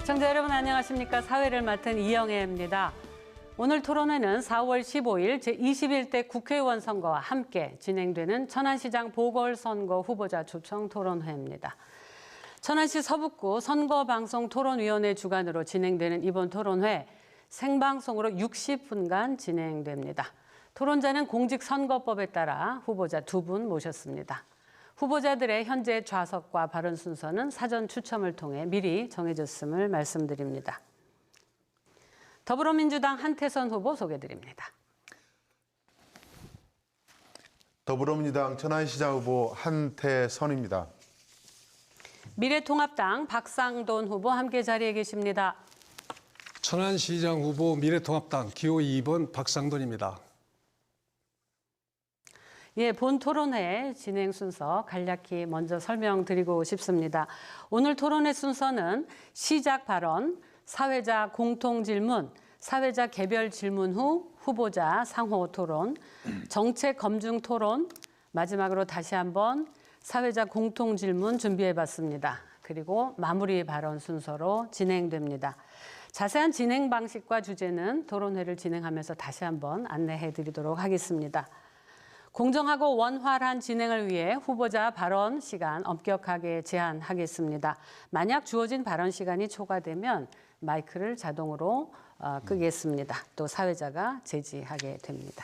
시청자 여러분 안녕하십니까? 사회를 맡은 이영애입니다. 오늘 토론회는 4월 15일 제21대 국회의원 선거와 함께 진행되는 천안시장 보궐선거 후보자 초청 토론회입니다. 천안시 서북구 선거방송토론위원회 주관으로 진행되는 이번 토론회 생방송으로 60분간 진행됩니다. 토론자는 공직선거법에 따라 후보자 2분 모셨습니다. 후보자들의 현재 좌석과 발언 순서는 사전 추첨을 통해 미리 정해졌음을 말씀드립니다. 더불어민주당 한태선 후보 소개드립니다. 더불어민주당 천안시장 후보 한태선입니다. 미래통합당 박상돈 후보 함께 자리에 계십니다. 천안시장 후보 미래통합당 기호 2번 박상돈입니다. 예, 본 토론회 진행 순서 간략히 먼저 설명드리고 싶습니다. 오늘 토론회 순서는 시작 발언, 사회자 공통 질문, 사회자 개별 질문 후 후보자 상호 토론, 정책 검증 토론, 마지막으로 다시 한번 사회자 공통 질문 준비해봤습니다. 그리고 마무리 발언 순서로 진행됩니다. 자세한 진행 방식과 주제는 토론회를 진행하면서 다시 한번 안내해드리도록 하겠습니다. 공정하고 원활한 진행을 위해 후보자 발언 시간 엄격하게 제한하겠습니다. 만약 주어진 발언 시간이 초과되면 마이크를 자동으로 끄겠습니다. 또 사회자가 제지하게 됩니다.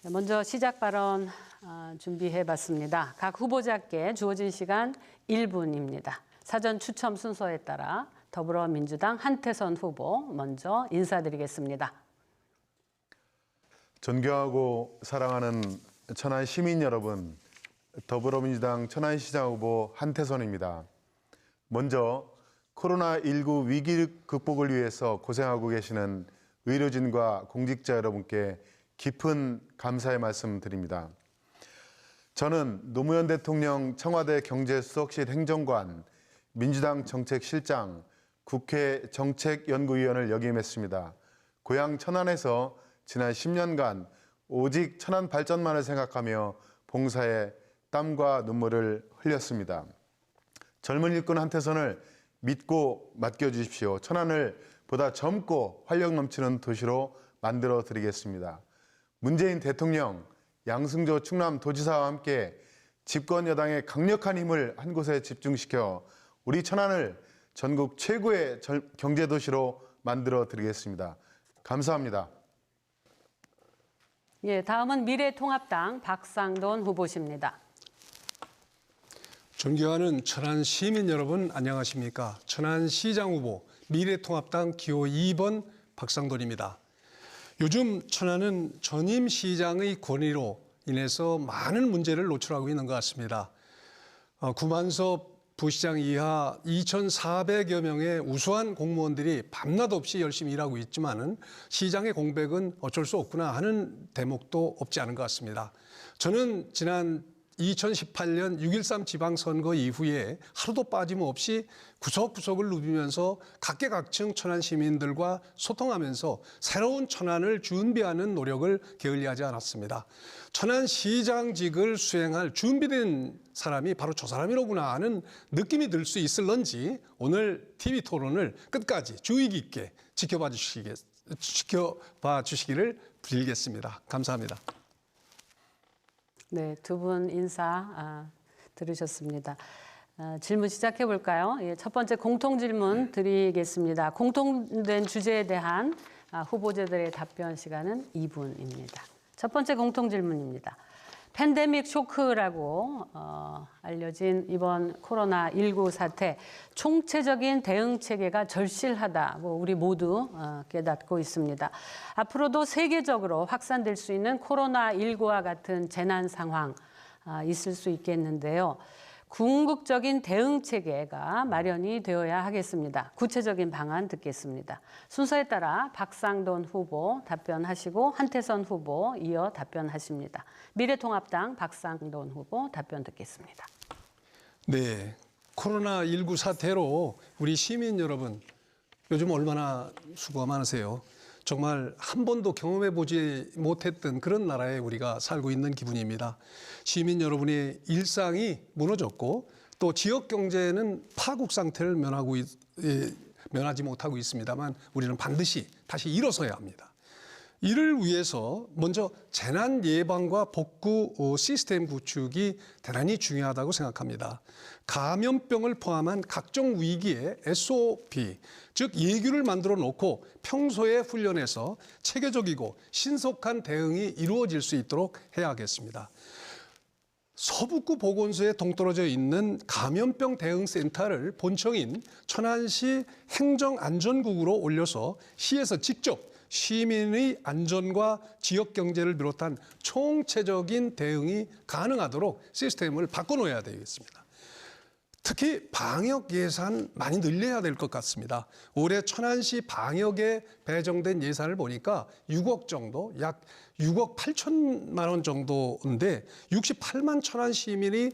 먼저 시작 발언 준비해봤습니다. 각 후보자께 주어진 시간 1분입니다. 사전 추첨 순서에 따라 더불어민주당 한태선 후보 먼저 인사드리겠습니다. 존경하고 사랑하는 천안 시민 여러분, 더불어민주당 천안시장 후보 한태선입니다. 먼저 코로나19 위기 극복을 위해서 고생하고 계시는 의료진과 공직자 여러분께 깊은 감사의 말씀 드립니다. 저는 노무현 대통령 청와대 경제수석실 행정관, 민주당 정책실장, 국회 정책연구위원을 역임했습니다. 고향 천안에서 지난 10년간 오직 천안 발전만을 생각하며 봉사에 땀과 눈물을 흘렸습니다. 젊은 일꾼 한태선을 믿고 맡겨주십시오. 천안을 보다 젊고 활력 넘치는 도시로 만들어 드리겠습니다. 문재인 대통령, 양승조 충남도지사와 함께 집권 여당의 강력한 힘을 한 곳에 집중시켜 우리 천안을 전국 최고의 경제도시로 만들어 드리겠습니다. 감사합니다. 예, 다음은 미래통합당 박상돈 후보십니다. 존경하는 천안 시민 여러분 안녕하십니까? 천안시장 후보 미래통합당 기호 2번 박상돈입니다. 요즘 천안은 전임 시장의 권위로 인해서 많은 문제를 노출하고 있는 것 같습니다. 구만섭 부시장 이하 2,400여 명의 우수한 공무원들이 밤낮 없이 열심히 일하고 있지만은 시장의 공백은 어쩔 수 없구나 하는 대목도 없지 않은 것 같습니다. 저는 지난 2018년 6.13 지방선거 이후에 하루도 빠짐없이 구석구석을 누비면서 각계각층 천안 시민들과 소통하면서 새로운 천안을 준비하는 노력을 게을리하지 않았습니다. 천안시장직을 수행할 준비된 사람이 바로 저 사람이로구나 하는 느낌이 들 수 있을런지 오늘 TV 토론을 끝까지 주의 깊게 지켜봐 주시기를 빌겠습니다. 감사합니다. 네, 두 분 인사 들으셨습니다. 질문 시작해 볼까요? 예, 첫 번째 공통 질문 드리겠습니다. 공통된 주제에 대한 후보자들의 답변 시간은 2분입니다. 첫 번째 공통 질문입니다. 팬데믹 쇼크라고 알려진 이번 코로나19 사태, 총체적인 대응 체계가 절실하다고 우리 모두 깨닫고 있습니다. 앞으로도 세계적으로 확산될 수 있는 코로나19와 같은 재난 상황 있을 수 있겠는데요. 궁극적인 대응 체계가 마련이 되어야 하겠습니다. 구체적인 방안 듣겠습니다. 순서에 따라 박상돈 후보 답변하시고 한태선 후보 이어 답변하십니다. 미래통합당 박상돈 후보 답변 듣겠습니다. 네, 코로나19 사태로 우리 시민 여러분 요즘 얼마나 수고가 많으세요. 정말 한 번도 경험해보지 못했던 그런 나라에 우리가 살고 있는 기분입니다. 시민 여러분의 일상이 무너졌고 또 지역 경제는 파국 상태를 면하지 못하고 있습니다만 우리는 반드시 다시 일어서야 합니다. 이를 위해서 먼저 재난 예방과 복구 시스템 구축이 대단히 중요하다고 생각합니다. 감염병을 포함한 각종 위기에 SOP, 즉 예규를 만들어 놓고 평소에 훈련해서 체계적이고 신속한 대응이 이루어질 수 있도록 해야겠습니다. 서북구 보건소에 동떨어져 있는 감염병 대응센터를 본청인 천안시 행정안전국으로 올려서 시에서 직접 시민의 안전과 지역 경제를 비롯한 총체적인 대응이 가능하도록 시스템을 바꿔놓아야 되겠습니다. 특히 방역 예산 많이 늘려야 될 것 같습니다. 올해 천안시 방역에 배정된 예산을 보니까 6억 정도, 약 6억 8천만 원 정도인데 68만 천안 시민이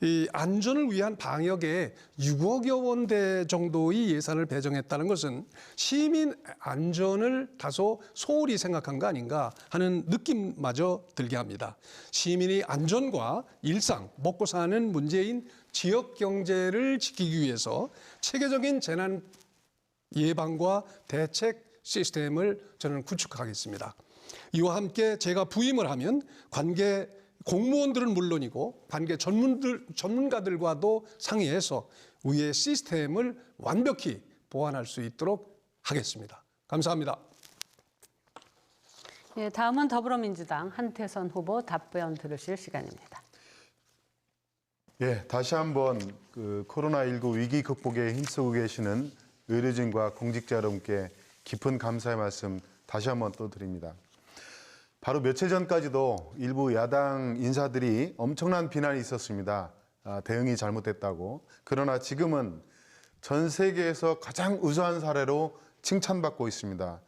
이 안전을 위한 방역에 6억여 원대 정도의 예산을 배정했다는 것은 시민 안전을 다소 소홀히 생각한 거 아닌가 하는 느낌마저 들게 합니다. 시민의 안전과 일상, 먹고 사는 문제인 지역 경제를 지키기 위해서 체계적인 재난 예방과 대책 시스템을 저는 구축하겠습니다. 이와 함께 제가 부임을 하면 관계 공무원들은 물론이고 관계 전문가들과도 상의해서 위의 시스템을 완벽히 보완할 수 있도록 하겠습니다. 감사합니다. 예, 다음은 더불어민주당 한태선 후보 답변 들으실 시간입니다. 예, 다시 한번 코로나19 위기 극복에 힘쓰고 계시는 의료진과 공직자 여러분께 깊은 감사의 말씀 다시 한번 또 드립니다. 바로 며칠 전까지도 일부 야당 인사들이 엄청난 비난이 있었습니다. 대응이 잘못됐다고. 그러나 지금은 전 세계에서 가장 우수한 사례로 칭찬받고 있습니다.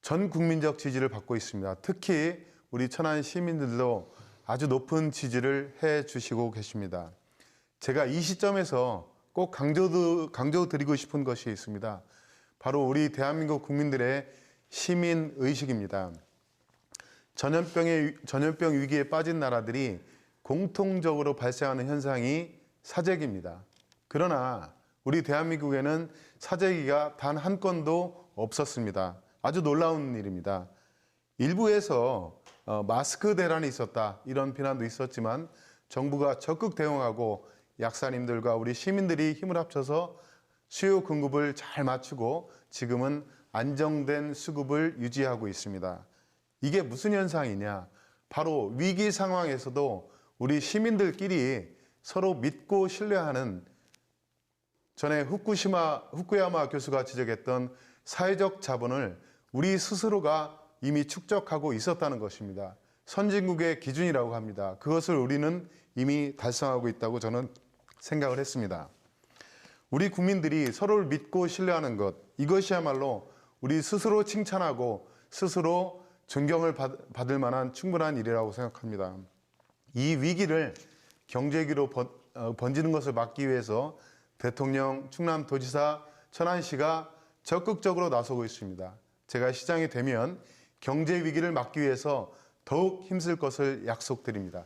전 국민적 지지를 받고 있습니다. 특히 우리 천안 시민들도 아주 높은 지지를 해주시고 계십니다. 제가 이 시점에서 꼭 강조드리고 싶은 것이 있습니다. 바로 우리 대한민국 국민들의 시민의식입니다. 전염병 위기에 빠진 나라들이 공통적으로 발생하는 현상이 사재기입니다. 그러나 우리 대한민국에는 사재기가 단 한 건도 없었습니다. 아주 놀라운 일입니다. 일부에서 마스크 대란이 있었다 이런 비난도 있었지만 정부가 적극 대응하고 약사님들과 우리 시민들이 힘을 합쳐서 수요 공급을 잘 맞추고 지금은 안정된 수급을 유지하고 있습니다. 이게 무슨 현상이냐? 바로 위기 상황에서도 우리 시민들끼리 서로 믿고 신뢰하는 전에 후쿠야마 교수가 지적했던 사회적 자본을 우리 스스로가 이미 축적하고 있었다는 것입니다. 선진국의 기준이라고 합니다. 그것을 우리는 이미 달성하고 있다고 저는 생각을 했습니다. 우리 국민들이 서로를 믿고 신뢰하는 것, 이것이야말로 우리 스스로 칭찬하고 스스로 존경을 받을 만한 충분한 일이라고 생각합니다. 이 위기를 경제위기로 번지는 것을 막기 위해서 대통령, 충남도지사, 천안시가 적극적으로 나서고 있습니다. 제가 시장이 되면 경제위기를 막기 위해서 더욱 힘쓸 것을 약속드립니다.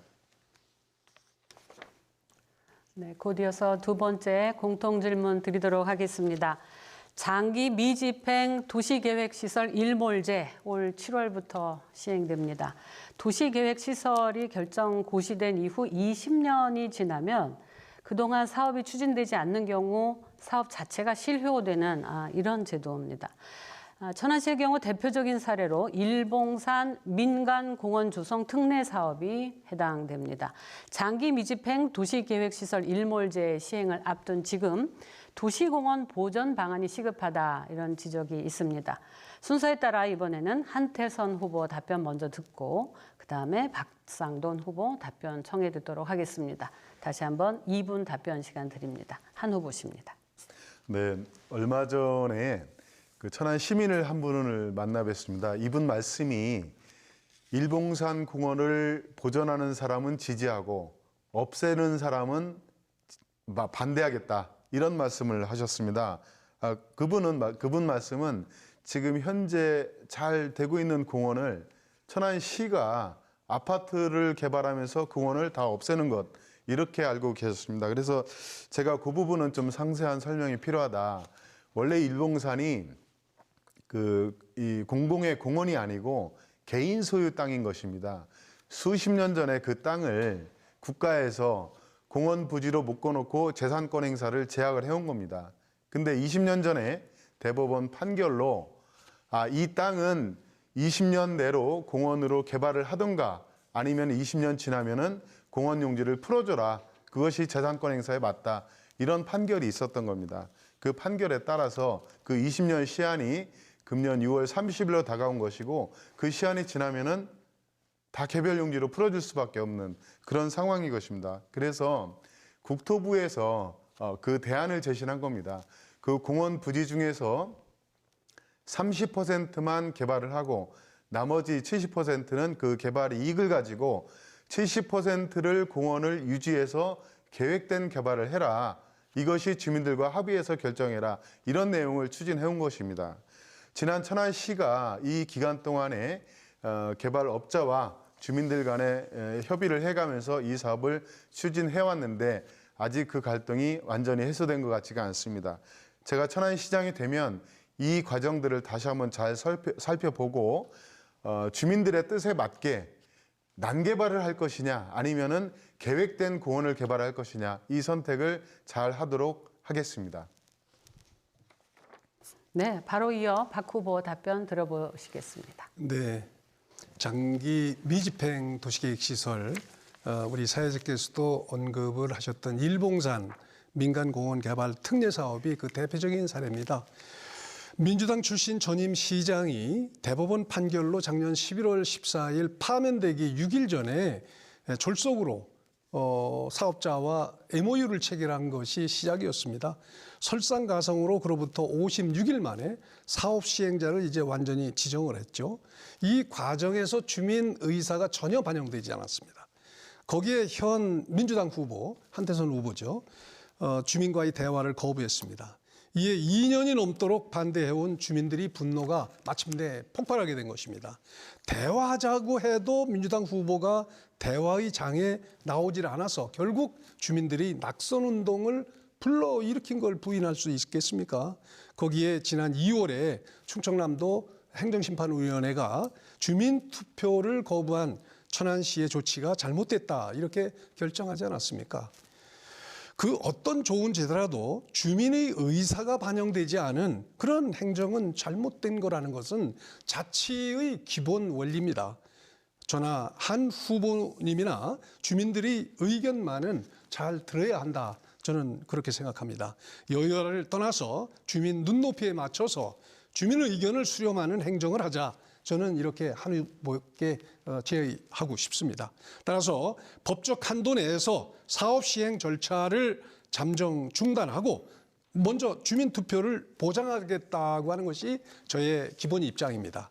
네, 곧 이어서 두 번째 공통질문 드리도록 하겠습니다. 장기 미집행 도시계획시설 일몰제 올 7월부터 시행됩니다. 도시계획시설이 결정 고시된 이후 20년이 지나면 그동안 사업이 추진되지 않는 경우 사업 자체가 실효되는 이런 제도입니다. 천안시의 경우 대표적인 사례로 일봉산 민간공원 조성 특례 사업이 해당됩니다. 장기 미집행 도시계획시설 일몰제 시행을 앞둔 지금 도시공원 보전 방안이 시급하다 이런 지적이 있습니다. 순서에 따라 이번에는 한태선 후보 답변 먼저 듣고 그다음에 박상돈 후보 답변 청해 듣도록 하겠습니다. 다시 한번 2분 답변 시간 드립니다. 한 후보십니다. 네, 얼마 전에 천안 시민을 한 분을 만나 뵀습니다. 이분 말씀이 일봉산 공원을 보존하는 사람은 지지하고 없애는 사람은 반대하겠다. 이런 말씀을 하셨습니다. 그분 말씀은 지금 현재 잘 되고 있는 공원을 천안시가 아파트를 개발하면서 공원을 다 없애는 것, 이렇게 알고 계셨습니다. 그래서 제가 그 부분은 좀 상세한 설명이 필요하다. 원래 일봉산이 이 공봉의 공원이 아니고 개인 소유 땅인 것입니다. 수십 년 전에 그 땅을 국가에서 공원 부지로 묶어놓고 재산권 행사를 제약을 해온 겁니다. 근데 20년 전에 대법원 판결로 이 땅은 20년 내로 공원으로 개발을 하든가 아니면 20년 지나면은 공원 용지를 풀어줘라. 그것이 재산권 행사에 맞다. 이런 판결이 있었던 겁니다. 그 판결에 따라서 그 20년 시한이 금년 6월 30일로 다가온 것이고 그 시한이 지나면은 다 개별 용지로 풀어줄 수밖에 없는 그런 상황인 것입니다. 그래서 국토부에서 그 대안을 제시한 겁니다. 그 공원 부지 중에서 30%만 개발을 하고 나머지 70%는 그 개발 이익을 가지고 70%를 공원을 유지해서 계획된 개발을 해라. 이것이 주민들과 합의해서 결정해라. 이런 내용을 추진해온 것입니다. 지난 천안시가 이 기간 동안에 개발업자와 주민들 간에 협의를 해가면서 이 사업을 추진해왔는데 아직 그 갈등이 완전히 해소된 것 같지가 않습니다. 제가 천안시장이 되면 이 과정들을 다시 한번 잘 살펴보고 주민들의 뜻에 맞게 난개발을 할 것이냐 아니면은 계획된 공원을 개발할 것이냐 이 선택을 잘 하도록 하겠습니다. 네, 바로 이어 박 후보 답변 들어보시겠습니다. 네, 장기 미집행 도시계획 시설 우리 사회자께서도 언급을 하셨던 일봉산 민간공원 개발 특례 사업이 그 대표적인 사례입니다. 민주당 출신 전임 시장이 대법원 판결로 작년 11월 14일 파면되기 6일 전에 졸속으로 사업자와 MOU를 체결한 것이 시작이었습니다. 설상가상으로 그로부터 56일 만에 사업 시행자를 이제 완전히 지정을 했죠. 이 과정에서 주민 의사가 전혀 반영되지 않았습니다. 거기에 현 민주당 후보, 한태선 후보죠. 주민과의 대화를 거부했습니다. 이에 2년이 넘도록 반대해온 주민들이 분노가 마침내 폭발하게 된 것입니다. 대화하자고 해도 민주당 후보가 대화의 장에 나오질 않아서 결국 주민들이 낙선운동을 불러일으킨 걸 부인할 수 있겠습니까? 거기에 지난 2월에 충청남도 행정심판위원회가 주민투표를 거부한 천안시의 조치가 잘못됐다 이렇게 결정하지 않았습니까? 그 어떤 좋은 제도라도 주민의 의사가 반영되지 않은 그런 행정은 잘못된 거라는 것은 자치의 기본 원리입니다. 저나 한 후보님이나 주민들의 의견만은 잘 들어야 한다. 저는 그렇게 생각합니다. 여야를 떠나서 주민 눈높이에 맞춰서 주민의 의견을 수렴하는 행정을 하자. 저는 이렇게 한 후보께 제의하고 싶습니다. 따라서 법적 한도 내에서 사업 시행 절차를 잠정 중단하고 먼저 주민 투표를 보장하겠다고 하는 것이 저의 기본 입장입니다.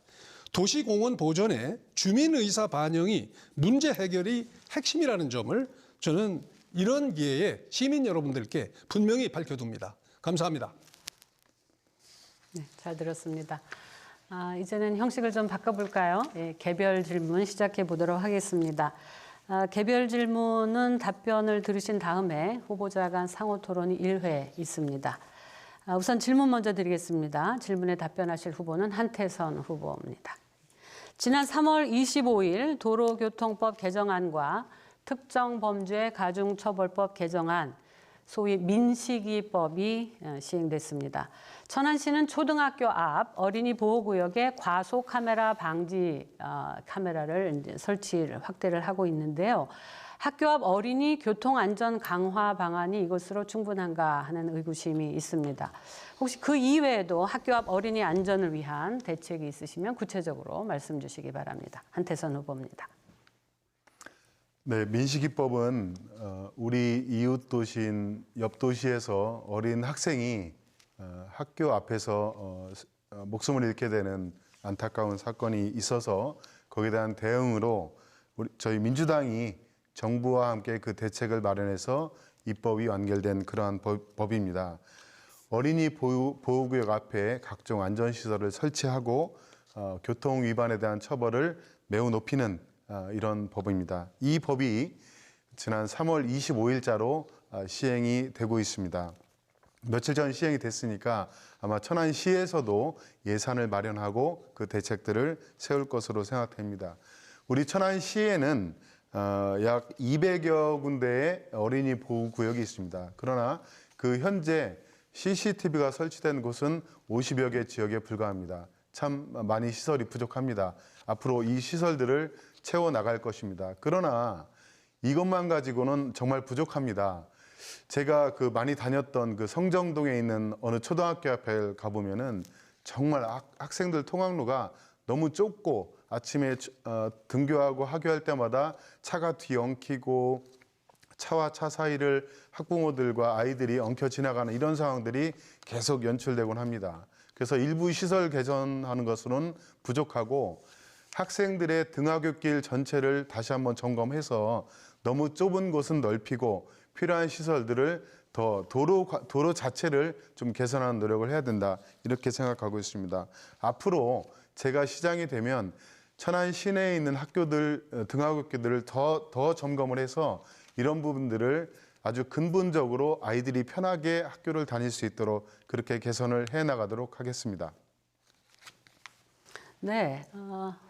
도시공원 보전에 주민 의사 반영이 문제 해결이 핵심이라는 점을 저는 이런 기회에 시민 여러분들께 분명히 밝혀둡니다. 감사합니다. 네, 잘 들었습니다. 이제는 형식을 좀 바꿔볼까요? 예, 개별 질문 시작해 보도록 하겠습니다. 개별 질문은 답변을 들으신 다음에 후보자 간 상호 토론이 1회 있습니다. 우선 질문 먼저 드리겠습니다. 질문에 답변하실 후보는 한태선 후보입니다. 지난 3월 25일 도로교통법 개정안과 특정범죄 가중처벌법 개정안, 소위 민식이법이 시행됐습니다. 천안시는 초등학교 앞 어린이 보호구역에 과속 카메라 방지 카메라를 이제 확대를 하고 있는데요. 학교 앞 어린이 교통 안전 강화 방안이 이것으로 충분한가 하는 의구심이 있습니다. 혹시 그 이외에도 학교 앞 어린이 안전을 위한 대책이 있으시면 구체적으로 말씀 주시기 바랍니다. 한태선 후보입니다. 네, 민식이법은 우리 이웃 도시인 옆 도시에서 어린 학생이 학교 앞에서 목숨을 잃게 되는 안타까운 사건이 있어서 거기에 대한 대응으로 저희 민주당이 정부와 함께 그 대책을 마련해서 입법이 완결된 그러한 법입니다. 어린이 보호구역 앞에 각종 안전시설을 설치하고 교통 위반에 대한 처벌을 매우 높이는 이런 법입니다. 이 법이 지난 3월 25일자로 시행이 되고 있습니다. 며칠 전 시행이 됐으니까 아마 천안시에서도 예산을 마련하고 그 대책들을 세울 것으로 생각됩니다. 우리 천안시에는 약 200여 군데의 어린이 보호구역이 있습니다. 그러나 그 현재 CCTV가 설치된 곳은 50여 개 지역에 불과합니다. 참 많이 시설이 부족합니다. 앞으로 이 시설들을 채워나갈 것입니다. 그러나 이것만 가지고는 정말 부족합니다. 제가 많이 다녔던 그 성정동에 있는 어느 초등학교 앞에 가보면은 정말 학생들 통학로가 너무 좁고 아침에 등교하고 하교할 때마다 차가 뒤엉키고 차와 차 사이를 학부모들과 아이들이 엉켜 지나가는 이런 상황들이 계속 연출되곤 합니다. 그래서 일부 시설 개선하는 것으로는 부족하고 학생들의 등하굣길 전체를 다시 한번 점검해서 너무 좁은 곳은 넓히고 필요한 시설들을 더 도로 자체를 좀 개선하는 노력을 해야 된다 이렇게 생각하고 있습니다. 앞으로 제가 시장이 되면 천안 시내에 있는 학교들 등하굣길들을 더 점검을 해서 이런 부분들을 아주 근본적으로 아이들이 편하게 학교를 다닐 수 있도록 그렇게 개선을 해 나가도록 하겠습니다. 네,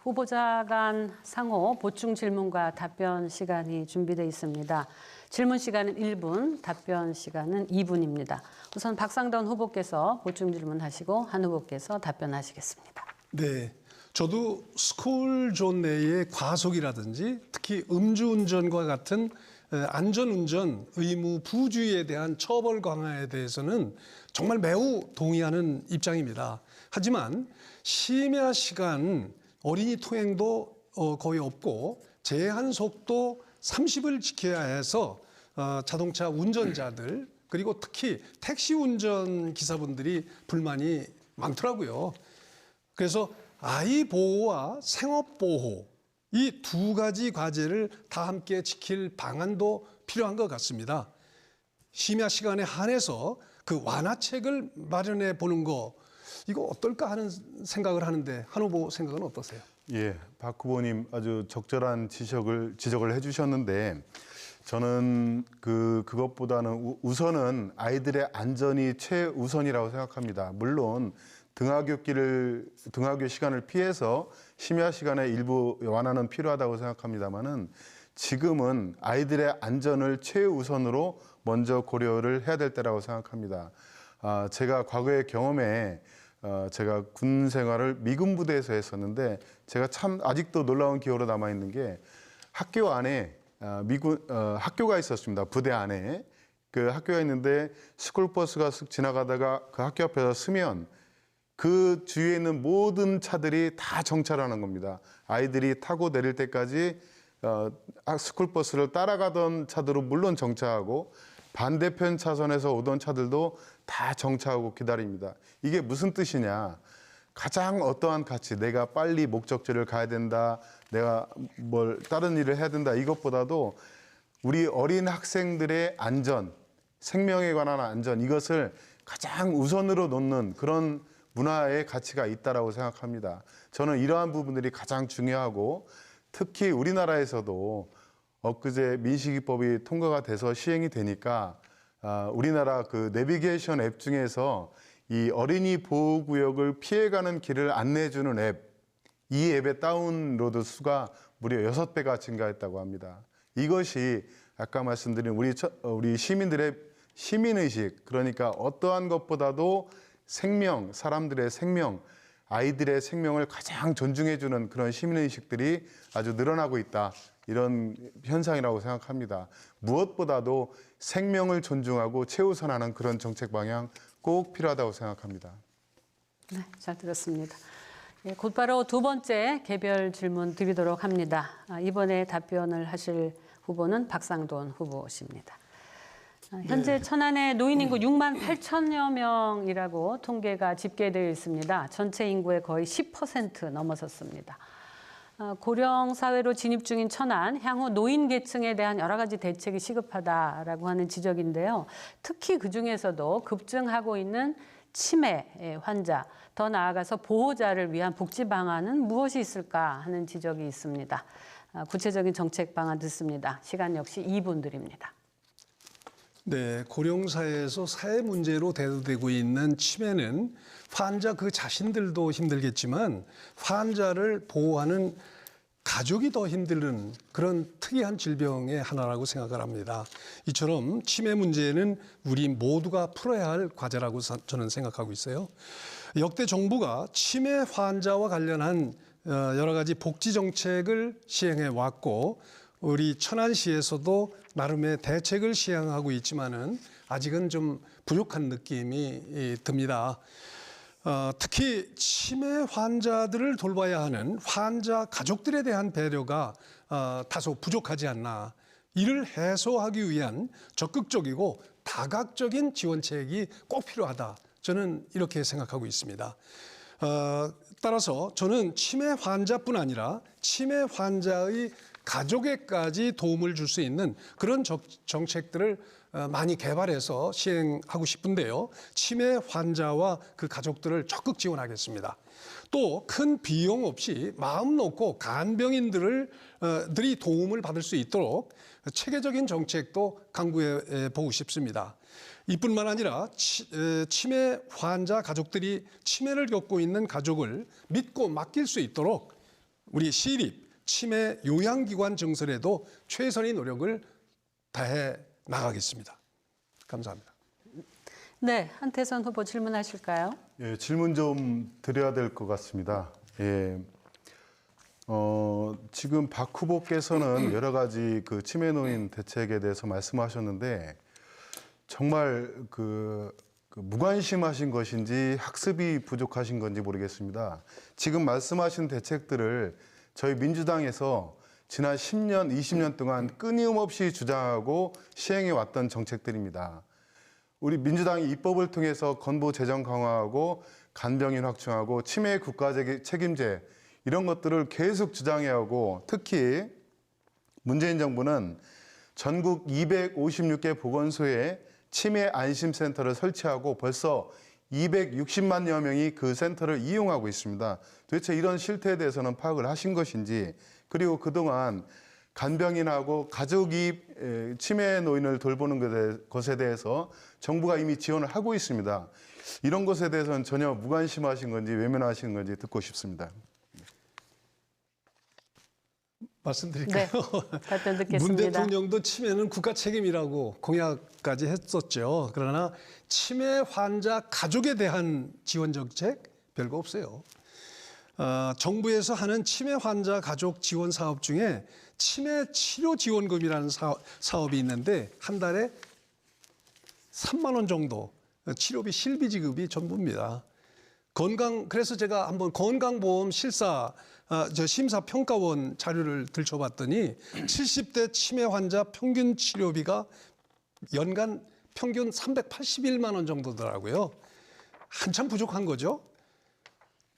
후보자 간 상호 보충 질문과 답변 시간이 준비되어 있습니다. 질문 시간은 1분, 답변 시간은 2분입니다. 우선 박상돈 후보께서 보충 질문하시고 한 후보께서 답변하시겠습니다. 네, 저도 스쿨존 내의 과속이라든지 특히 음주운전과 같은 안전운전 의무 부주의에 대한 처벌 강화에 대해서는 정말 매우 동의하는 입장입니다. 하지만 심야 시간 어린이 통행도 거의 없고 제한 속도 30을 지켜야 해서 자동차 운전자들 그리고 특히 택시 운전 기사분들이 불만이 많더라고요. 그래서 아이 보호와 생업 보호 이 두 가지 과제를 다 함께 지킬 방안도 필요한 것 같습니다. 심야 시간에 한해서 그 완화책을 마련해 보는 거 이거 어떨까 하는 생각을 하는데 한 후보 생각은 어떠세요? 예, 박 후보님 아주 적절한 지적을 해주셨는데 저는 그것보다는 우선은 아이들의 안전이 최우선이라고 생각합니다. 물론 등하교 시간을 피해서 심야 시간에 일부 완화는 필요하다고 생각합니다만은 지금은 아이들의 안전을 최우선으로 먼저 고려를 해야 될 때라고 생각합니다. 제가 과거의 경험에 제가 군 생활을 미군 부대에서 했었는데 제가 참 아직도 놀라운 기억으로 남아 있는 게 학교 안에 학교가 있었습니다. 부대 안에 그 학교가 있는데 스쿨버스가 쓱 지나가다가 그 학교 앞에서 서면 그 주위에 있는 모든 차들이 다 정차하는 겁니다. 아이들이 타고 내릴 때까지 스쿨버스를 따라가던 차들은 물론 정차하고 반대편 차선에서 오던 차들도 다 정차하고 기다립니다. 이게 무슨 뜻이냐? 가장 어떠한 가치, 내가 빨리 목적지를 가야 된다, 내가 다른 일을 해야 된다 이것보다도 우리 어린 학생들의 안전, 생명에 관한 안전 이것을 가장 우선으로 놓는 그런 문화의 가치가 있다라고 생각합니다. 저는 이러한 부분들이 가장 중요하고 특히 우리나라에서도 엊그제 민식이법이 통과가 돼서 시행이 되니까 우리나라 그 내비게이션 앱 중에서 이 어린이 보호구역을 피해가는 길을 안내해주는 앱, 이 앱의 다운로드 수가 무려 6배가 증가했다고 합니다. 이것이 아까 말씀드린 우리 시민들의 시민의식, 그러니까 어떠한 것보다도 생명, 사람들의 생명, 아이들의 생명을 가장 존중해주는 그런 시민의식들이 아주 늘어나고 있다. 이런 현상이라고 생각합니다. 무엇보다도 생명을 존중하고 최우선하는 그런 정책 방향 꼭 필요하다고 생각합니다. 네, 잘 들었습니다. 예, 곧바로 두 번째 개별 질문 드리도록 합니다. 이번에 답변을 하실 후보는 박상돈 후보십니다. 현재 천안의 노인 인구 6만 8천여 명이라고 통계가 집계되어 있습니다. 전체 인구의 거의 10% 넘어섰습니다. 고령 사회로 진입 중인 천안, 향후 노인 계층에 대한 여러 가지 대책이 시급하다라고 하는 지적인데요. 특히 그중에서도 급증하고 있는 치매 환자, 더 나아가서 보호자를 위한 복지 방안은 무엇이 있을까 하는 지적이 있습니다. 구체적인 정책 방안 듣습니다. 시간 역시 2분 드립니다. 네, 고령사회에서 사회 문제로 대두되고 있는 치매는 환자 그 자신들도 힘들겠지만 환자를 보호하는 가족이 더 힘든 그런 특이한 질병의 하나라고 생각을 합니다. 이처럼 치매 문제는 우리 모두가 풀어야 할 과제라고 저는 생각하고 있어요. 역대 정부가 치매 환자와 관련한 여러 가지 복지 정책을 시행해 왔고 우리 천안시에서도 나름의 대책을 시행하고 있지만은 아직은 좀 부족한 느낌이 듭니다. 특히 치매 환자들을 돌봐야 하는 환자 가족들에 대한 배려가 다소 부족하지 않나. 이를 해소하기 위한 적극적이고 다각적인 지원책이 꼭 필요하다. 저는 이렇게 생각하고 있습니다. 따라서 저는 치매 환자뿐 아니라 치매 환자의 가족에까지 도움을 줄 수 있는 그런 정책들을 많이 개발해서 시행하고 싶은데요. 치매 환자와 그 가족들을 적극 지원하겠습니다. 또 큰 비용 없이 마음 놓고 간병인들이 도움을 받을 수 있도록 체계적인 정책도 강구해 보고 싶습니다. 이뿐만 아니라 치매 환자 가족들이 치매를 겪고 있는 가족을 믿고 맡길 수 있도록 우리 시립 치매 요양기관 증설에도 최선의 노력을 다해 나가겠습니다. 감사합니다. 네, 한태선 후보 질문하실까요? 예, 질문 좀 드려야 될 것 같습니다. 예, 지금 박 후보께서는 여러 가지 그 치매 노인 대책에 대해서 말씀하셨는데 정말 그 무관심하신 것인지 학습이 부족하신 건지 모르겠습니다. 지금 말씀하신 대책들을 저희 민주당에서 지난 10년, 20년 동안 끊임없이 주장하고 시행해 왔던 정책들입니다. 우리 민주당이 입법을 통해서 건보 재정 강화하고 간병인 확충하고 치매 국가적 책임제 이런 것들을 계속 주장해오고 특히 문재인 정부는 전국 256개 보건소에 치매 안심센터를 설치하고 벌써 260만여 명이 그 센터를 이용하고 있습니다. 도대체 이런 실태에 대해서는 파악을 하신 것인지 그리고 그동안 간병인하고 가족이 치매 노인을 돌보는 것에 대해서 정부가 이미 지원을 하고 있습니다. 이런 것에 대해서는 전혀 무관심하신 건지 외면하신 건지 듣고 싶습니다. 말씀드릴까요? 네, 답변 듣겠습니다. 문 대통령도 치매는 국가 책임이라고 공약까지 했었죠. 그러나 치매 환자 가족에 대한 지원 정책 별거 없어요. 정부에서 하는 치매 환자 가족 지원 사업 중에 치매 치료 지원금이라는 사업이 있는데 한 달에 3만 원 정도 치료비 실비 지급이 전부입니다. 그래서 제가 한번 건강보험 심사평가원 자료를 들춰봤더니 70대 치매 환자 평균 치료비가 연간 평균 381만 원 정도더라고요. 한참 부족한 거죠.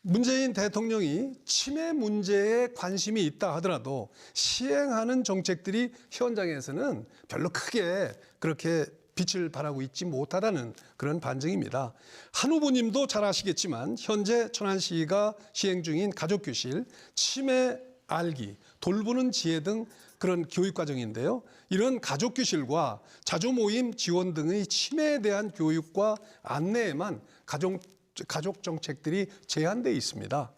문재인 대통령이 치매 문제에 관심이 있다 하더라도 시행하는 정책들이 현장에서는 별로 크게 그렇게 빛을 발하고 있지 못하다는 그런 반증입니다. 한 후보님도 잘 아시겠지만 현재 천안시가 시행 중인 가족교실, 치매 알기, 돌보는 지혜 등 그런 교육과정인데요. 이런 가족교실과 자조모임 지원 등의 치매에 대한 교육과 안내에만 가족 정책들이 제한되어 있습니다.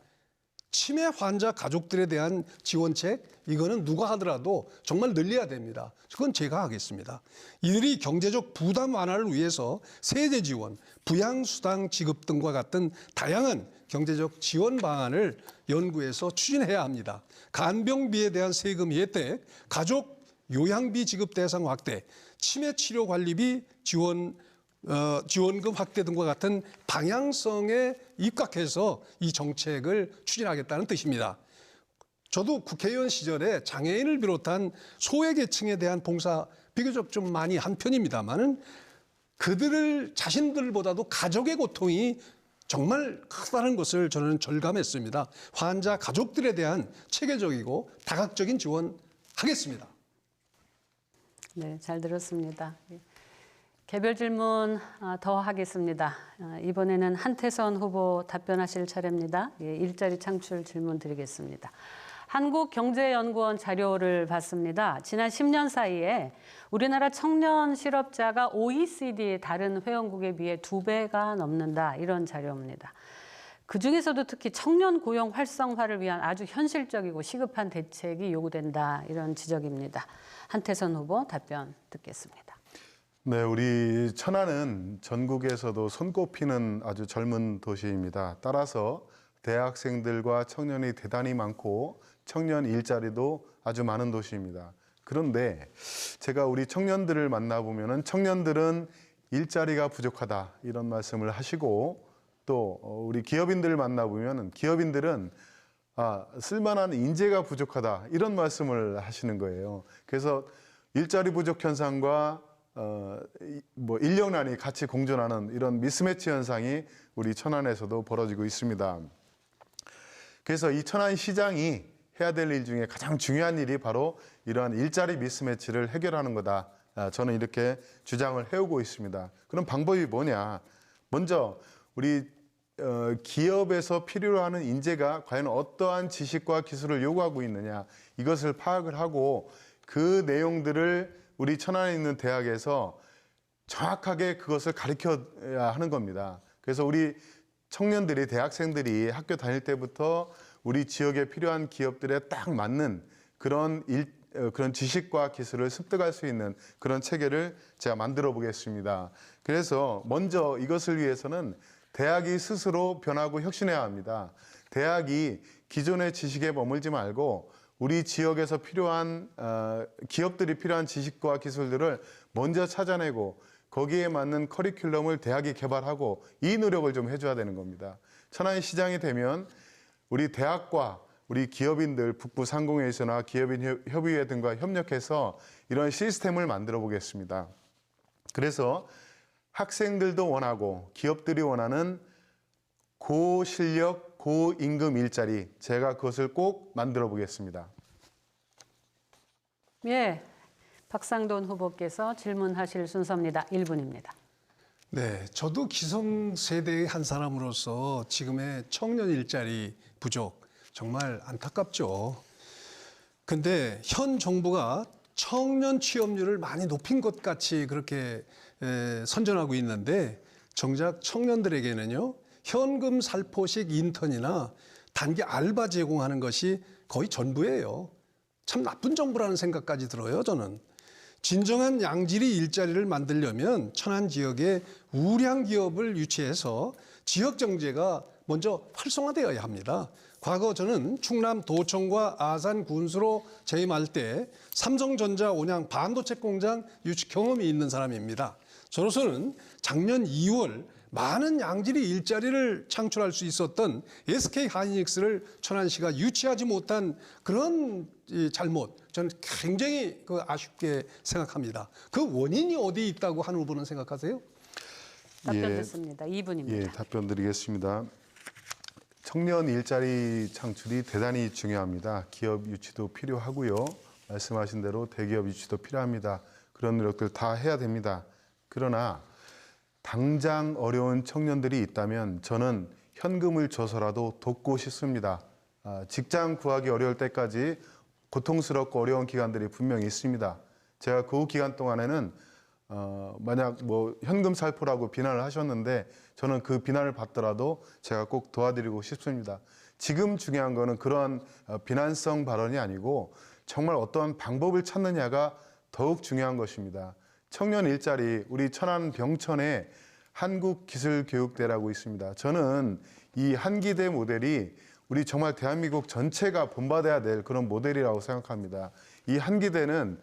치매 환자 가족들에 대한 지원책 이거는 누가 하더라도 정말 늘려야 됩니다. 그건 제가 하겠습니다. 이들이 경제적 부담 완화를 위해서 세제 지원, 부양수당 지급 등과 같은 다양한 경제적 지원 방안을 연구해서 추진해야 합니다. 간병비에 대한 세금 혜택, 가족 요양비 지급 대상 확대, 치매 치료 관리비 지원금 확대 등과 같은 방향성에 입각해서 이 정책을 추진하겠다는 뜻입니다. 저도 국회의원 시절에 장애인을 비롯한 소외계층에 대한 봉사 비교적 좀 많이 한 편입니다만은 그들을 자신들보다도 가족의 고통이 정말 크다는 것을 저는 절감했습니다. 환자 가족들에 대한 체계적이고 다각적인 지원하겠습니다. 네, 잘 들었습니다. 개별 질문 더 하겠습니다. 이번에는 한태선 후보 답변하실 차례입니다. 일자리 창출 질문 드리겠습니다. 한국경제연구원 자료를 봤습니다. 지난 10년 사이에 우리나라 청년 실업자가 OECD의 다른 회원국에 비해 2배가 넘는다. 이런 자료입니다. 그중에서도 특히 청년 고용 활성화를 위한 아주 현실적이고 시급한 대책이 요구된다. 이런 지적입니다. 한태선 후보 답변 듣겠습니다. 네, 우리 천안은 전국에서도 손꼽히는 아주 젊은 도시입니다. 따라서 대학생들과 청년이 대단히 많고 청년 일자리도 아주 많은 도시입니다. 그런데 제가 우리 청년들을 만나보면 청년들은 일자리가 부족하다 이런 말씀을 하시고 또 우리 기업인들을 만나보면 기업인들은 쓸만한 인재가 부족하다 이런 말씀을 하시는 거예요. 그래서 일자리 부족 현상과 인력난이 같이 공존하는 이런 미스매치 현상이 우리 천안에서도 벌어지고 있습니다. 그래서 이 천안시장이 해야 될 일 중에 가장 중요한 일이 바로 이러한 일자리 미스매치를 해결하는 거다. 저는 이렇게 주장을 해오고 있습니다. 그럼 방법이 뭐냐? 먼저 우리 기업에서 필요로 하는 인재가 과연 어떠한 지식과 기술을 요구하고 있느냐 이것을 파악을 하고 그 내용들을 우리 천안에 있는 대학에서 정확하게 그것을 가르쳐야 하는 겁니다. 그래서 우리 청년들이 대학생들이 학교 다닐 때부터 우리 지역에 필요한 기업들에 딱 맞는 그런 지식과 기술을 습득할 수 있는 그런 체계를 제가 만들어 보겠습니다. 그래서 먼저 이것을 위해서는 대학이 스스로 변하고 혁신해야 합니다. 대학이 기존의 지식에 머물지 말고 우리 지역에서 필요한 기업들이 필요한 지식과 기술들을 먼저 찾아내고 거기에 맞는 커리큘럼을 대학이 개발하고 이 노력을 좀 해줘야 되는 겁니다. 천안시장이 되면 우리 대학과 우리 기업인들 북부 상공회의소나 기업인 협의회 등과 협력해서 이런 시스템을 만들어 보겠습니다. 그래서 학생들도 원하고 기업들이 원하는 고실력, 고임금 일자리 제가 그것을 꼭 만들어 보겠습니다. 예, 박상돈 후보께서 질문하실 순서입니다. 1분입니다. 네, 저도 기성세대의 한 사람으로서 지금의 청년 일자리 부족 정말 안타깝죠. 근데 현 정부가 청년 취업률을 많이 높인 것 같이 그렇게 선전하고 있는데 정작 청년들에게는요 현금 살포식 인턴이나 단기 알바 제공하는 것이 거의 전부예요. 참 나쁜 정부라는 생각까지 들어요, 저는. 진정한 양질의 일자리를 만들려면 천안 지역에 우량 기업을 유치해서 지역 경제가 먼저 활성화되어야 합니다. 과거 저는 충남 도청과 아산 군수로 재임할 때 삼성전자 온양 반도체 공장 유치 경험이 있는 사람입니다. 저로서는 작년 2월 많은 양질의 일자리를 창출할 수 있었던 SK 하이닉스를 천안시가 유치하지 못한 그런 잘못, 저는 굉장히 아쉽게 생각합니다. 그 원인이 어디에 있다고 한 후보는 생각하세요? 답변 듣습니다. 2분입니다. 예, 답변 드리겠습니다. 청년 일자리 창출이 대단히 중요합니다. 기업 유치도 필요하고요. 말씀하신 대로 대기업 유치도 필요합니다. 그런 노력들 다 해야 됩니다. 그러나 당장 어려운 청년들이 있다면 저는 현금을 줘서라도 돕고 싶습니다. 직장 구하기 어려울 때까지 고통스럽고 어려운 기간들이 분명히 있습니다. 제가 그 기간 동안에는 만약 현금 살포라고 비난을 하셨는데 저는 그 비난을 받더라도 제가 꼭 도와드리고 싶습니다. 지금 중요한 거는 그러한 비난성 발언이 아니고 정말 어떠한 방법을 찾느냐가 더욱 중요한 것입니다. 청년 일자리, 우리 천안 병천에 한국기술교육대라고 있습니다. 저는 이 한기대 모델이 우리 정말 대한민국 전체가 본받아야 될 그런 모델이라고 생각합니다. 이 한기대는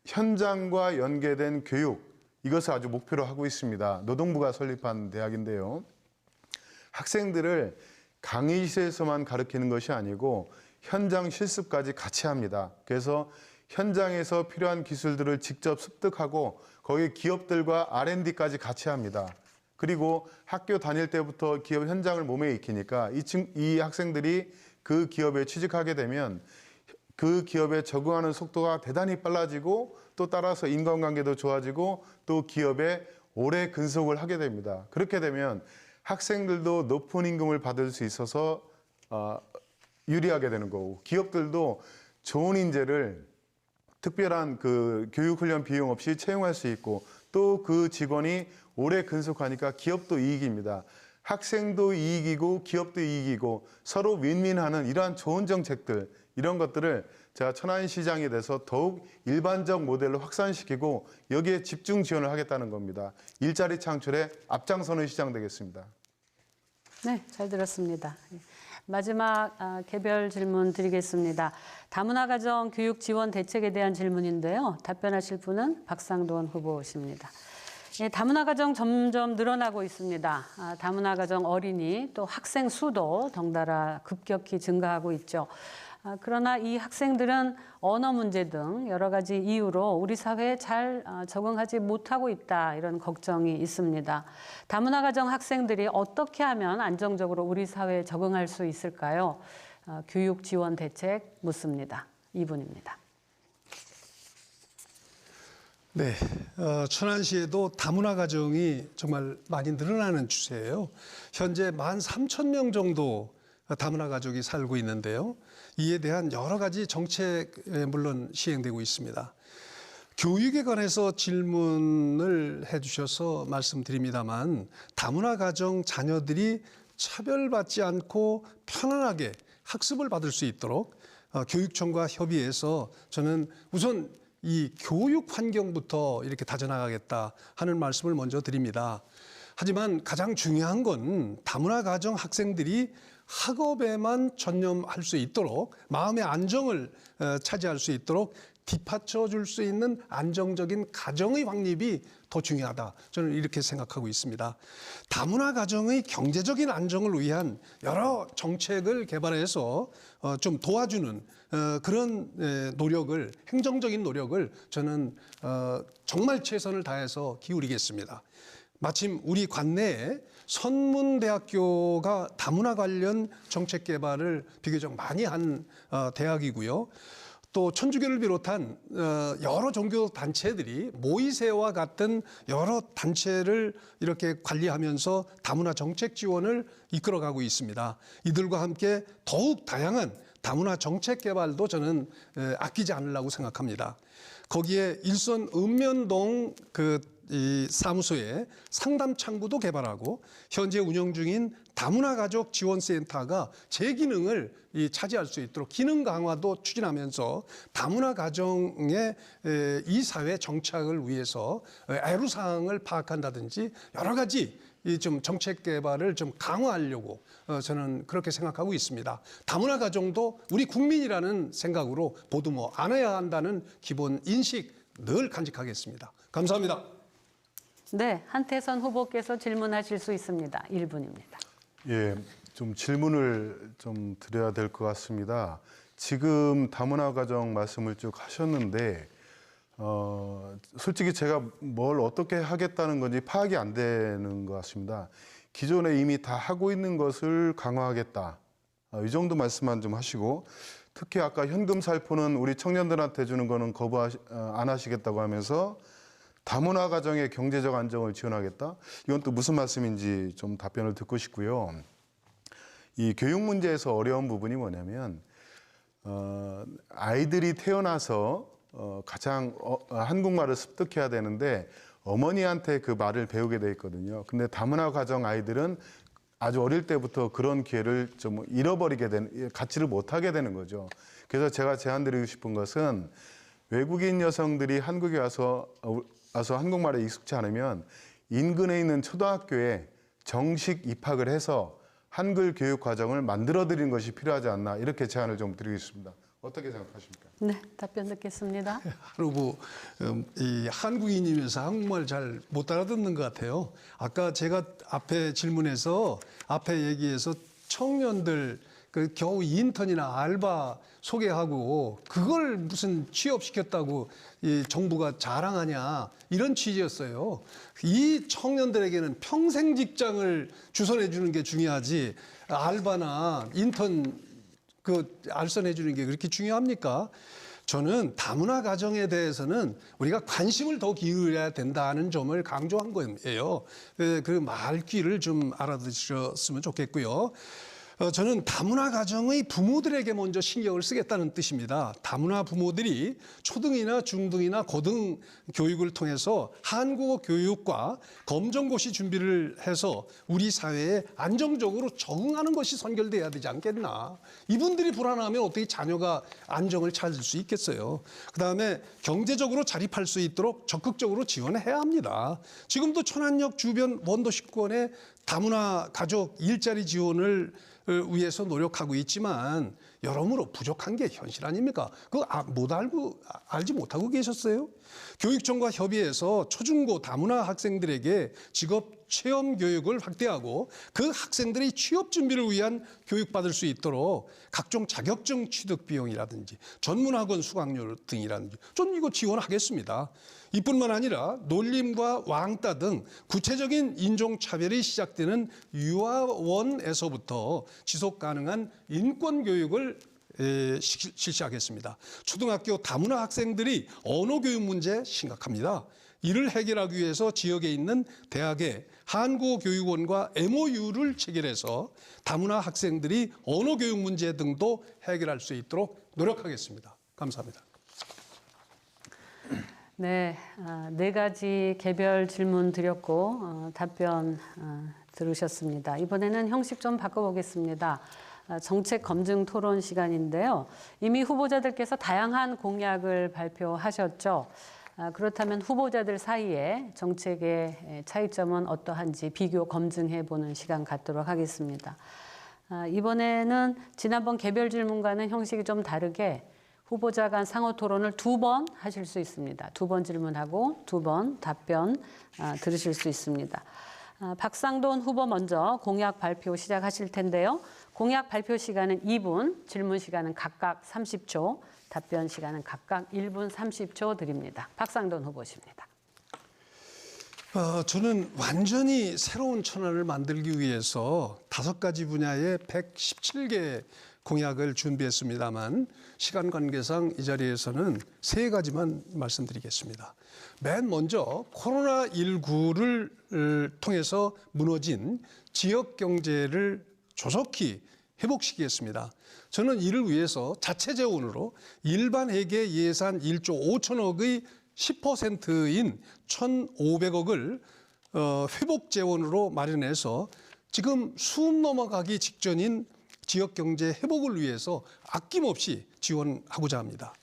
현장과 연계된 교육, 이것을 아주 목표로 하고 있습니다. 노동부가 설립한 대학인데요. 학생들을 강의실에서만 가르치는 것이 아니고 현장 실습까지 같이 합니다. 그래서 현장에서 필요한 기술들을 직접 습득하고 거기 기업들과 R&D까지 같이 합니다. 그리고 학교 다닐 때부터 기업 현장을 몸에 익히니까 이 학생들이 그 기업에 취직하게 되면 그 기업에 적응하는 속도가 대단히 빨라지고 또 따라서 인간관계도 좋아지고 또 기업에 오래 근속을 하게 됩니다. 그렇게 되면 학생들도 높은 임금을 받을 수 있어서 유리하게 되는 거고, 기업들도 좋은 인재를 특별한 그 교육훈련 비용 없이 채용할 수 있고, 또 그 직원이 오래 근속하니까 기업도 이익입니다. 학생도 이익이고 기업도 이익이고 서로 윈윈하는 이러한 좋은 정책들, 이런 것들을 제가 천안시장에 대해서 더욱 일반적 모델로 확산시키고 여기에 집중 지원을 하겠다는 겁니다. 일자리 창출에 앞장서는 시장 되겠습니다. 네, 잘 들었습니다. 마지막 개별 질문 드리겠습니다. 다문화 가정 교육 지원 대책에 대한 질문인데요. 답변하실 분은 박상돈 후보십니다. 예, 다문화 가정 점점 늘어나고 있습니다. 다문화 가정 어린이 또 학생 수도 덩달아 급격히 증가하고 있죠. 그러나 이 학생들은 언어 문제 등 여러 가지 이유로 우리 사회에 잘 적응하지 못하고 있다, 이런 걱정이 있습니다. 다문화 가정 학생들이 어떻게 하면 안정적으로 우리 사회에 적응할 수 있을까요? 교육 지원 대책 묻습니다. 이분입니다. 네, 천안시에도 다문화 가정이 정말 많이 늘어나는 추세예요. 현재 13,000명 정도 다문화 가족이 살고 있는데요. 이에 대한 여러 가지 정책 물론 시행되고 있습니다. 교육에 관해서 질문을 해주셔서 말씀드립니다만, 다문화 가정 자녀들이 차별받지 않고 편안하게 학습을 받을 수 있도록 교육청과 협의해서 저는 우선 이 교육 환경부터 이렇게 다져나가겠다 하는 말씀을 먼저 드립니다. 하지만 가장 중요한 건 다문화 가정 학생들이 학업에만 전념할 수 있도록, 마음의 안정을 차지할 수 있도록 뒷받쳐 줄 수 있는 안정적인 가정의 확립이 더 중요하다, 저는 이렇게 생각하고 있습니다. 다문화 가정의 경제적인 안정을 위한 여러 정책을 개발해서 좀 도와주는 그런 노력을, 행정적인 노력을 저는 정말 최선을 다해서 기울이겠습니다. 마침 우리 관내에 선문대학교가 다문화 관련 정책 개발을 비교적 많이 한 대학이고요. 또 천주교를 비롯한 여러 종교 단체들이 모이세와 같은 여러 단체를 이렇게 관리하면서 다문화 정책 지원을 이끌어가고 있습니다. 이들과 함께 더욱 다양한 다문화 정책 개발도 저는 아끼지 않으려고 생각합니다. 거기에 일선 읍면동 이 사무소에 상담 창구도 개발하고 현재 운영 중인 다문화 가족 지원센터가 제 기능을 차지할 수 있도록 기능 강화도 추진하면서 다문화 가정의 이 사회 정착을 위해서 애로사항을 파악한다든지 여러 가지 이 좀 정책 개발을 좀 강화하려고 저는 그렇게 생각하고 있습니다. 다문화 가정도 우리 국민이라는 생각으로 보듬어 안아야 한다는 기본 인식 늘 간직하겠습니다. 감사합니다. 네, 한태선 후보께서 질문하실 수 있습니다. 1분입니다. 예, 좀 질문을 좀 드려야 될 것 같습니다. 지금 다문화 가정 말씀을 쭉 하셨는데 솔직히 제가 뭘 어떻게 하겠다는 건지 파악이 안 되는 것 같습니다. 기존에 이미 다 하고 있는 것을 강화하겠다, 이 정도 말씀만 좀 하시고, 특히 아까 현금 살포는 우리 청년들한테 주는 거는 안 하시겠다고 하면서 다문화 가정의 경제적 안정을 지원하겠다, 이건 또 무슨 말씀인지 좀 답변을 듣고 싶고요. 이 교육 문제에서 어려운 부분이 뭐냐면 아이들이 태어나서 가장 한국말을 습득해야 되는데 어머니한테 그 말을 배우게 돼 있거든요. 근데 다문화 가정 아이들은 아주 어릴 때부터 그런 기회를 좀 잃어버리게 되는, 갖지를 못하게 되는 거죠. 그래서 제가 제안드리고 싶은 것은 외국인 여성들이 한국에 와서 한국말에 익숙치 않으면 인근에 있는 초등학교에 정식 입학을 해서 한글 교육 과정을 만들어 드리는 것이 필요하지 않나, 이렇게 제안을 좀 드리겠습니다. 어떻게 생각하십니까? 네, 답변 듣겠습니다. 그리고 이 한국인이면서 한국말 잘 못 알아듣는 것 같아요. 아까 제가 앞에 질문에서 앞에 얘기해서 청년들 그 겨우 인턴이나 알바 소개하고 그걸 무슨 취업시켰다고 이 정부가 자랑하냐, 이런 취지였어요. 이 청년들에게는 평생 직장을 주선해 주는 게 중요하지 알바나 인턴 알선해 주는 게 그렇게 중요합니까? 저는 다문화 가정에 대해서는 우리가 관심을 더 기울여야 된다는 점을 강조한 거예요. 그 말귀를 좀 알아두셨으면 좋겠고요. 저는 다문화 가정의 부모들에게 먼저 신경을 쓰겠다는 뜻입니다. 다문화 부모들이 초등이나 중등이나 고등 교육을 통해서 한국어 교육과 검정고시 준비를 해서 우리 사회에 안정적으로 적응하는 것이 선결돼야 되지 않겠나. 이분들이 불안하면 어떻게 자녀가 안정을 찾을 수 있겠어요. 그다음에 경제적으로 자립할 수 있도록 적극적으로 지원해야 합니다. 지금도 천안역 주변 원도시권에 다문화 가족 일자리 지원을 위해서 노력하고 있지만 여러모로 부족한 게 현실 아닙니까? 그거 알지 못하고 계셨어요? 교육청과 협의해서 초중고 다문화 학생들에게 직업 체험 교육을 확대하고 그 학생들이 취업 준비를 위한 교육받을 수 있도록 각종 자격증 취득 비용이라든지 전문학원 수강료 등이라든지 저는 이거 지원하겠습니다. 이뿐만 아니라 놀림과 왕따 등 구체적인 인종차별이 시작되는 유아원에서부터 지속 가능한 인권 교육을 실시하겠습니다. 초등학교 다문화 학생들이 언어 교육 문제 심각합니다. 이를 해결하기 위해서 지역에 있는 대학의 한국어 교육원과 MOU를 체결해서 다문화 학생들이 언어 교육 문제 등도 해결할 수 있도록 노력하겠습니다. 감사합니다. 네, 네 가지 개별 질문 드렸고 답변 들으셨습니다. 이번에는 형식 좀 바꿔보겠습니다. 정책 검증 토론 시간인데요. 이미 후보자들께서 다양한 공약을 발표하셨죠. 그렇다면 후보자들 사이에 정책의 차이점은 어떠한지 비교 검증해보는 시간 갖도록 하겠습니다. 이번에는 지난번 개별 질문과는 형식이 좀 다르게 후보자 간 상호 토론을 2번 하실 수 있습니다. 2번 질문하고 2번 답변 들으실 수 있습니다. 박상돈 후보 먼저 공약 발표 시작하실 텐데요. 공약 발표 시간은 2분, 질문 시간은 각각 30초, 답변 시간은 각각 1분 30초 드립니다. 박상돈 후보십니다. 저는 완전히 새로운 천안을 만들기 위해서 5가지 분야의 117개 공약을 준비했습니다만 시간 관계상 이 자리에서는 3가지만 말씀드리겠습니다. 맨 먼저 코로나19를 통해서 무너진 지역 경제를 조속히 회복시키겠습니다. 저는 이를 위해서 자체 재원으로 일반 회계 예산 1조 5천억의 10%인 1,500억을 회복 재원으로 마련해서 지금 숨 넘어가기 직전인 지역 경제 회복을 위해서 아낌없이 지원하고자 합니다.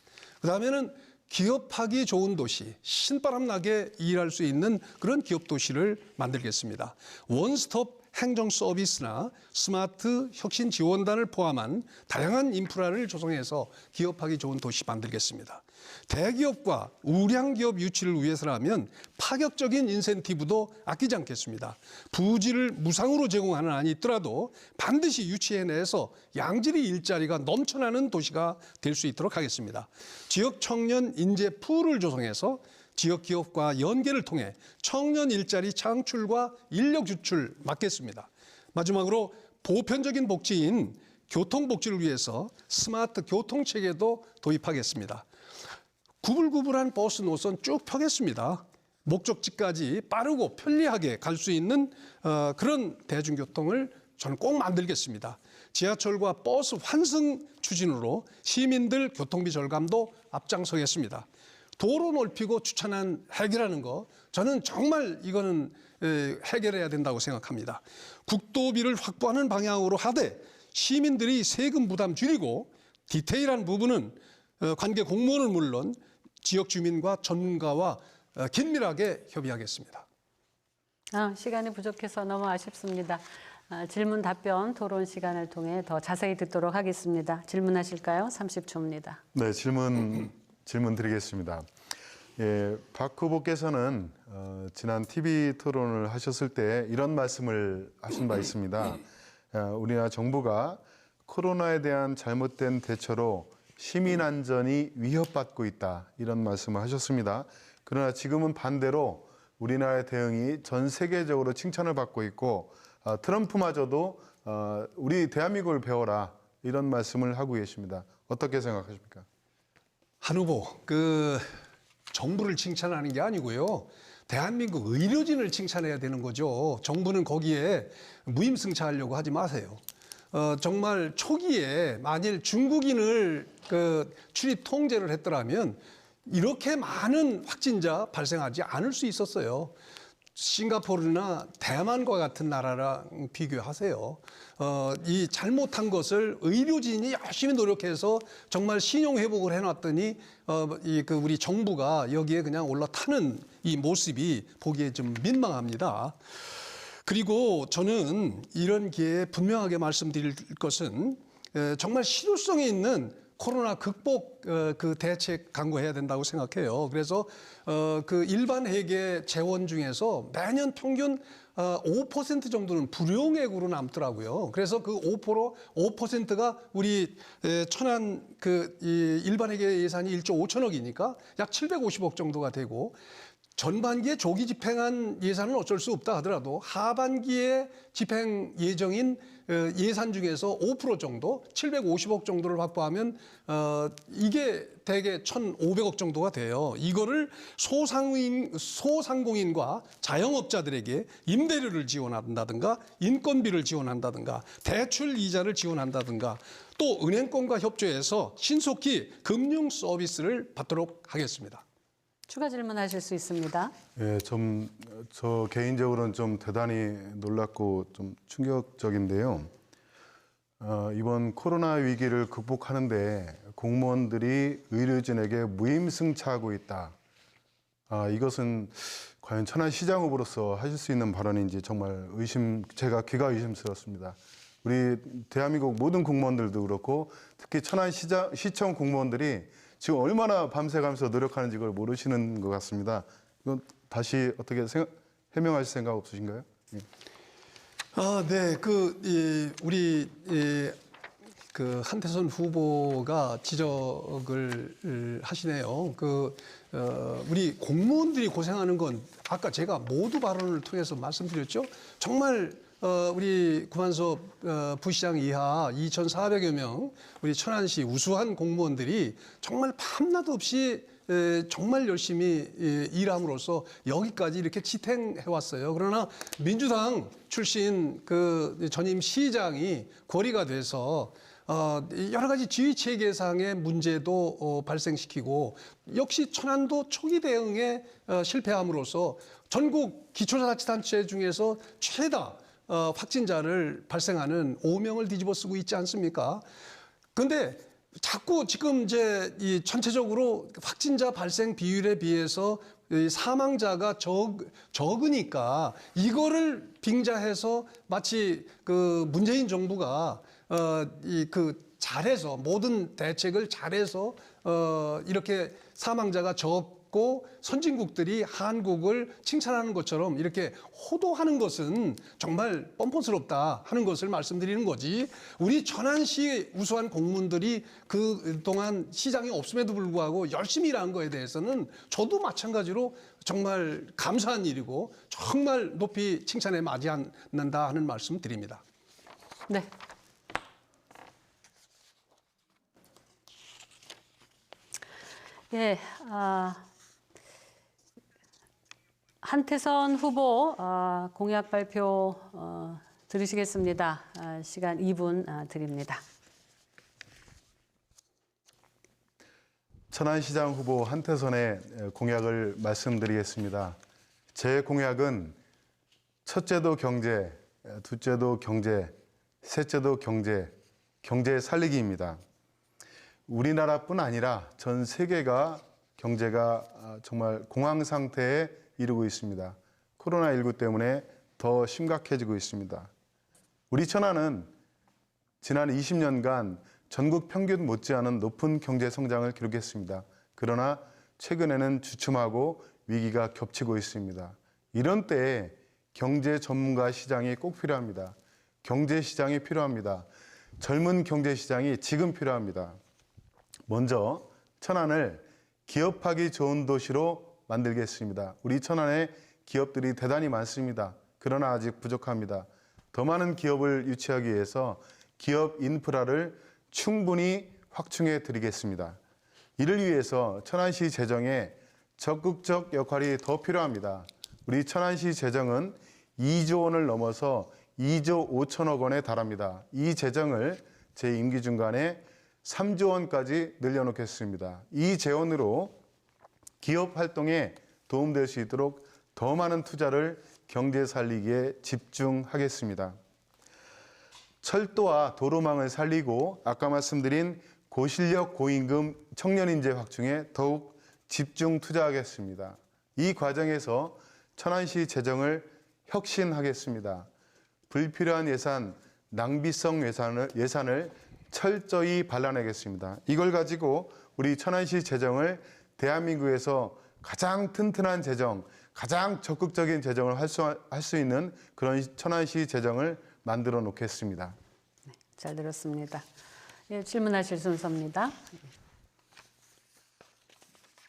그다음에는 기업하기 좋은 도시, 신바람 나게 일할 수 있는 그런 기업 도시를 만들겠습니다. 원스톱 행정 서비스나 스마트 혁신 지원단을 포함한 다양한 인프라를 조성해서 기업하기 좋은 도시 만들겠습니다. 대기업과 우량기업 유치를 위해서라면 파격적인 인센티브도 아끼지 않겠습니다. 부지를 무상으로 제공하는 한이 있더라도 반드시 유치해내서 양질의 일자리가 넘쳐나는 도시가 될 수 있도록 하겠습니다. 지역 청년 인재 풀을 조성해서 지역 기업과 연계를 통해 청년 일자리 창출과 인력 유출 막겠습니다. 마지막으로 보편적인 복지인 교통복지를 위해서 스마트 교통체계도 도입하겠습니다. 구불구불한 버스 노선 쭉 펴겠습니다. 목적지까지 빠르고 편리하게 갈 수 있는 그런 대중교통을 저는 꼭 만들겠습니다. 지하철과 버스 환승 추진으로 시민들 교통비 절감도 앞장서겠습니다. 도로 넓히고 주차난 해결하는 거 저는 정말 이거는 해결해야 된다고 생각합니다. 국도비를 확보하는 방향으로 하되 시민들이 세금 부담 줄이고 디테일한 부분은 관계 공무원은 물론 지역 주민과 전문가와 긴밀하게 협의하겠습니다. 시간이 부족해서 너무 아쉽습니다. 질문 답변 토론 시간을 통해 더 자세히 듣도록 하겠습니다. 질문하실까요? 30초입니다. 네, 질문 드리겠습니다. 예, 박 후보께서는 지난 TV 토론을 하셨을 때 이런 말씀을 하신 바 있습니다. 우리나라 정부가 코로나에 대한 잘못된 대처로 시민 안전이 위협받고 있다 이런 말씀을 하셨습니다. 그러나 지금은 반대로 우리나라의 대응이 전 세계적으로 칭찬을 받고 있고 트럼프마저도 우리 대한민국을 배워라 이런 말씀을 하고 계십니다. 어떻게 생각하십니까? 한 후보, 정부를 칭찬하는 게 아니고요. 대한민국 의료진을 칭찬해야 되는 거죠. 정부는 거기에 무임승차하려고 하지 마세요. 정말 초기에 만일 중국인을 출입 통제를 했더라면 이렇게 많은 확진자 발생하지 않을 수 있었어요. 싱가포르나 대만과 같은 나라랑 비교하세요. 이 잘못한 것을 의료진이 열심히 노력해서 정말 신용 회복을 해놨더니 우리 정부가 여기에 그냥 올라타는 이 모습이 보기에 좀 민망합니다. 그리고 저는 이런 기회에 분명하게 말씀드릴 것은 정말 실효성이 있는 코로나 극복 그 대책 강구해야 된다고 생각해요. 그래서 그 일반 회계 재원 중에서 매년 평균 5% 정도는 불용액으로 남더라고요. 그래서 그 5%가 우리 천안 이 일반 회계 예산이 1조 5천억이니까 약 750억 정도가 되고, 전반기에 조기 집행한 예산은 어쩔 수 없다 하더라도 하반기에 집행 예정인 예산 중에서 5% 정도, 750억 정도를 확보하면 이게 대개 1,500억 정도가 돼요. 이거를 소상공인과 자영업자들에게 임대료를 지원한다든가 인건비를 지원한다든가 대출 이자를 지원한다든가 또 은행권과 협조해서 신속히 금융 서비스를 받도록 하겠습니다. 추가 질문하실 수 있습니다. 예, 저 개인적으로는 좀 대단히 놀랍고 좀 충격적인데요. 이번 코로나 위기를 극복하는데 공무원들이 의료진에게 무임승차하고 있다. 이것은 과연 천안시장 후보로서 하실 수 있는 발언인지 정말 제가 귀가 의심스럽습니다. 우리 대한민국 모든 공무원들도 그렇고 특히 천안시청 공무원들이 지금 얼마나 밤새가면서 노력하는지 그걸 모르시는 것 같습니다. 이건 다시 어떻게 해명하실 생각 없으신가요? 예. 네, 우리 한태선 후보가 지적을 하시네요. 우리 공무원들이 고생하는 건 아까 제가 모두 발언을 통해서 말씀드렸죠. 정말 우리 구만섭 부시장 이하 2,400여 명 우리 천안시 우수한 공무원들이 정말 밤낮 없이 정말 열심히 일함으로써 여기까지 이렇게 지탱해 왔어요. 그러나 민주당 출신 전임 시장이 고리가 돼서 여러 가지 지휘 체계상의 문제도 발생시키고 역시 천안도 초기 대응에 실패함으로써 전국 기초자치단체 중에서 최다 확진자를 발생하는 오명을 뒤집어 쓰고 있지 않습니까? 그런데 자꾸 지금 이제 이 전체적으로 확진자 발생 비율에 비해서 사망자가 적으니까 이거를 빙자해서 마치 문재인 정부가 잘해서 모든 대책을 잘해서 이렇게 사망자가 적고 선진국들이 한국을 칭찬하는 것처럼 이렇게 호도하는 것은 정말 뻔뻔스럽다 하는 것을 말씀드리는 거지. 우리 천안시 우수한 공무원들이 그동안 시장이 없음에도 불구하고 열심히 일한 거에 대해서는 저도 마찬가지로 정말 감사한 일이고 정말 높이 칭찬에 맞이한다 하는 말씀 드립니다. 네. 예, 한태선 후보 공약 발표 들으시겠습니다. 시간 2분 드립니다. 천안시장 후보 한태선의 공약을 말씀드리겠습니다. 제 공약은 첫째도 경제, 둘째도 경제, 셋째도 경제, 경제 살리기입니다. 우리나라뿐 아니라 전 세계가 경제가 정말 공황 상태에 이르고 있습니다. 코로나19 때문에 더 심각해지고 있습니다. 우리 천안은 지난 20년간 전국 평균 못지않은 높은 경제 성장을 기록했습니다. 그러나 최근에는 주춤하고 위기가 겹치고 있습니다. 이런 때에 경제 전문가 시장이 꼭 필요합니다. 경제 시장이 필요합니다. 젊은 경제 시장이 지금 필요합니다. 먼저 천안을 기업하기 좋은 도시로 만들겠습니다. 우리 천안에 기업들이 대단히 많습니다. 그러나 아직 부족합니다. 더 많은 기업을 유치하기 위해서 기업 인프라를 충분히 확충해 드리겠습니다. 이를 위해서 천안시 재정에 적극적 역할이 더 필요합니다. 우리 천안시 재정은 2조 원을 넘어서 2조 5천억 원에 달합니다. 이 재정을 제 임기 중간에 3조 원까지 늘려놓겠습니다. 이 재원으로 기업 활동에 도움될 수 있도록 더 많은 투자를 경제 살리기에 집중하겠습니다. 철도와 도로망을 살리고 아까 말씀드린 고실력 고임금 청년인재 확충에 더욱 집중 투자하겠습니다. 이 과정에서 천안시 재정을 혁신하겠습니다. 불필요한 예산, 낭비성 예산을 철저히 발라내겠습니다. 이걸 가지고 우리 천안시 재정을 대한민국에서 가장 튼튼한 재정, 가장 적극적인 재정을 할 수 있는 그런 천안시 재정을 만들어 놓겠습니다. 네, 잘 들었습니다. 예, 질문하실 순서입니다.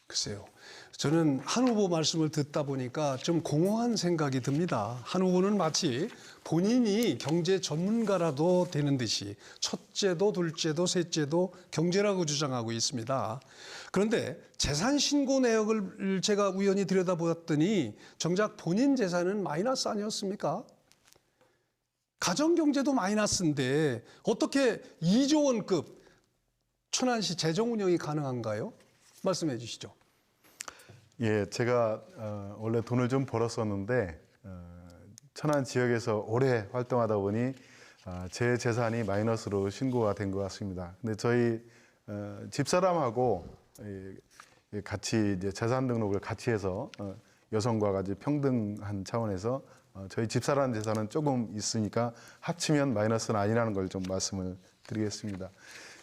글쎄요. 저는 한 후보 말씀을 듣다 보니까 좀 공허한 생각이 듭니다. 한 후보는 마치 본인이 경제 전문가라도 되는 듯이 첫째도 둘째도 셋째도 경제라고 주장하고 있습니다. 그런데 재산 신고 내역을 제가 우연히 들여다보았더니 정작 본인 재산은 마이너스 아니었습니까? 가정경제도 마이너스인데 어떻게 2조 원급 천안시 재정 운영이 가능한가요? 말씀해 주시죠. 예, 제가 원래 돈을 좀 벌었었는데 천안 지역에서 오래 활동하다 보니 제 재산이 마이너스로 신고가 된 것 같습니다. 근데 저희 집사람하고 같이 이제 재산 등록을 같이 해서 여성과 같이 평등한 차원에서 저희 집사람 재산은 조금 있으니까 합치면 마이너스는 아니라는 걸 좀 말씀을 드리겠습니다.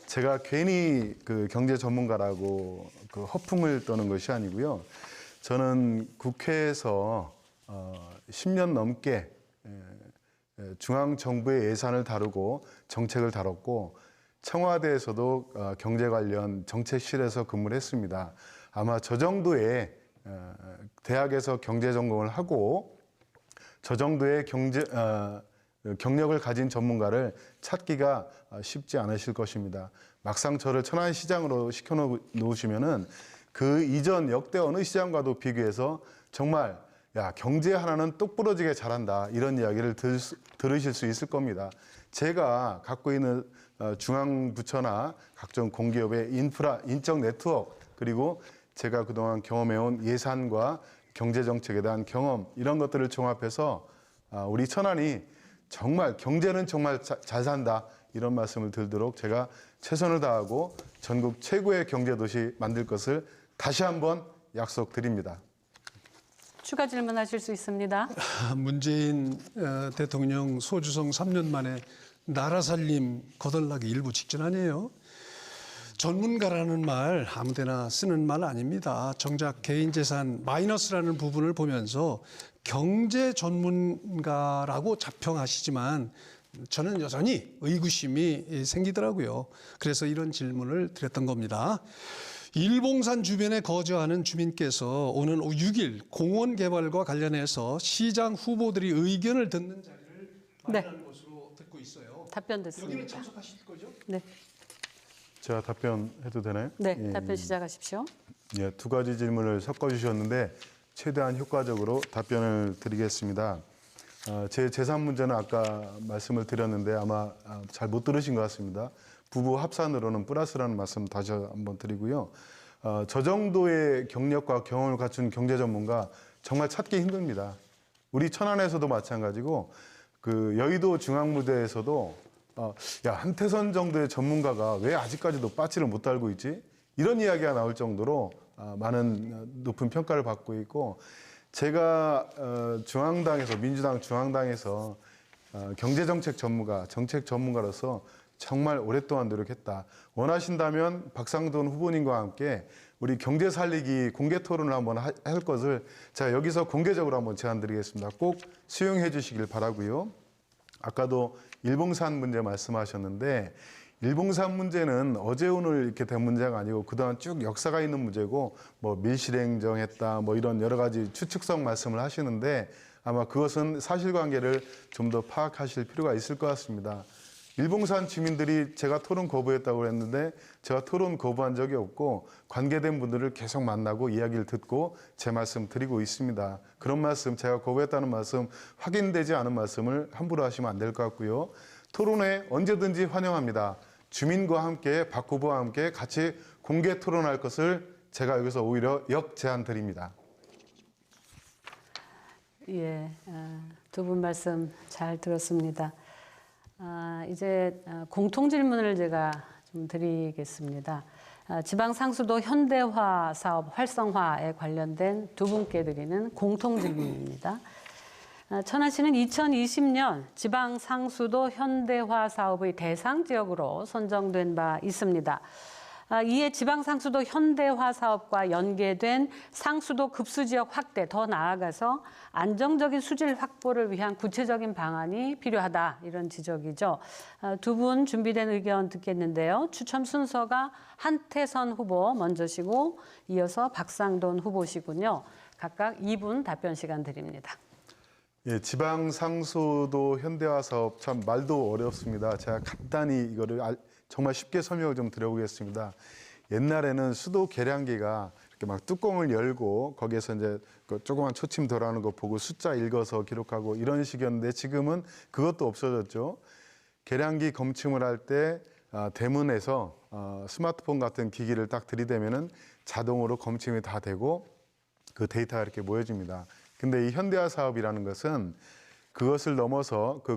제가 괜히 그 경제 전문가라고 그 허풍을 떠는 것이 아니고요. 저는 국회에서 10년 넘게 중앙 정부의 예산을 다루고 정책을 다뤘고 청와대에서도 경제 관련 정책실에서 근무를 했습니다. 아마 저 정도의 대학에서 경제 전공을 하고 저 정도의 경력을 가진 전문가를 찾기가 쉽지 않으실 것입니다. 막상 저를 천안시장으로 시켜놓으시면은 그 이전 역대 어느 시장과도 비교해서 정말 야 경제 하나는 똑부러지게 잘한다 이런 이야기를 들으실 수 있을 겁니다. 제가 갖고 있는 중앙부처나 각종 공기업의 인프라, 인적 네트워크 그리고 제가 그동안 경험해온 예산과 경제정책에 대한 경험 이런 것들을 종합해서 우리 천안이 정말 경제는 정말 잘 산다 이런 말씀을 드리도록 제가 최선을 다하고 전국 최고의 경제도시 만들 것을 다시 한번 약속드립니다. 추가 질문하실 수 있습니다. 문재인 대통령 소주성 3년 만에 나라 살림 거덜나기 일부 직전 아니에요? 전문가라는 말 아무데나 쓰는 말 아닙니다. 정작 개인 재산 마이너스라는 부분을 보면서 경제 전문가라고 자평하시지만 저는 여전히 의구심이 생기더라고요. 그래서 이런 질문을 드렸던 겁니다. 일봉산 주변에 거주하는 주민께서 오는 6일 공원 개발과 관련해서 시장 후보들이 의견을 듣는 자리를 마련하는 것으로 듣고 있어요. 답변됐습니다. 여기는 참석하실 거죠? 네, 제가 답변해도 되나요? 네, 예. 답변 시작하십시오. 예, 두 가지 질문을 섞어 주셨는데 최대한 효과적으로 답변을 드리겠습니다. 제 재산 문제는 아까 말씀을 드렸는데 아마 잘 못 들으신 것 같습니다. 부부 합산으로는 플러스라는 말씀 다시 한번 드리고요. 저 정도의 경력과 경험을 갖춘 경제 전문가 정말 찾기 힘듭니다. 우리 천안에서도 마찬가지고 그 여의도 중앙무대에서도 야 한태선 정도의 전문가가 왜 아직까지도 빠치를 못 달고 있지? 이런 이야기가 나올 정도로 많은 높은 평가를 받고 있고 제가 중앙당에서 민주당 중앙당에서 경제정책 전문가, 정책 전문가로서 정말 오랫동안 노력했다. 원하신다면 박상돈 후보님과 함께 우리 경제 살리기 공개 토론을 한번 할 것을 제가 여기서 공개적으로 한번 제안드리겠습니다. 꼭 수용해 주시길 바라고요. 아까도 일봉산 문제 말씀하셨는데 일봉산 문제는 어제 오늘 이렇게 된 문제가 아니고 그동안 쭉 역사가 있는 문제고 뭐 밀실행정했다 뭐 이런 여러 가지 추측성 말씀을 하시는데 아마 그것은 사실관계를 좀 더 파악하실 필요가 있을 것 같습니다. 일봉산 주민들이 제가 토론 거부했다고 했는데 제가 토론 거부한 적이 없고 관계된 분들을 계속 만나고 이야기를 듣고 제 말씀 드리고 있습니다. 그런 말씀, 제가 거부했다는 말씀, 확인되지 않은 말씀을 함부로 하시면 안 될 것 같고요. 토론회 언제든지 환영합니다. 주민과 함께 박 후보와 함께 같이 공개 토론할 것을 제가 여기서 오히려 역제안 드립니다. 예, 두 분 말씀 잘 들었습니다. 이제 공통 질문을 제가 좀 드리겠습니다. 지방상수도 현대화 사업 활성화에 관련된 두 분께 드리는 공통 질문입니다. 천안시는 2020년 지방상수도 현대화 사업의 대상 지역으로 선정된 바 있습니다. 이에 지방상수도 현대화 사업과 연계된 상수도 급수지역 확대, 더 나아가서 안정적인 수질 확보를 위한 구체적인 방안이 필요하다, 이런 지적이죠. 두 분 준비된 의견 듣겠는데요. 추첨 순서가 한태선 후보 먼저시고 이어서 박상돈 후보시군요. 각각 2분 답변 시간 드립니다. 예, 지방상수도 현대화 사업 참 말도 어렵습니다. 제가 간단히 이거를 정말 쉽게 설명을 좀 드려보겠습니다. 옛날에는 수도 계량기가 이렇게 막 뚜껑을 열고 거기에서 이제 그 조그만 초침 돌아오는 거 보고 숫자 읽어서 기록하고 이런 식이었는데 지금은 그것도 없어졌죠. 계량기 검침을 할 때 대문에서 스마트폰 같은 기기를 딱 들이대면은 자동으로 검침이 다 되고 그 데이터가 이렇게 모여집니다. 근데 이 현대화 사업이라는 것은 그것을 넘어서 그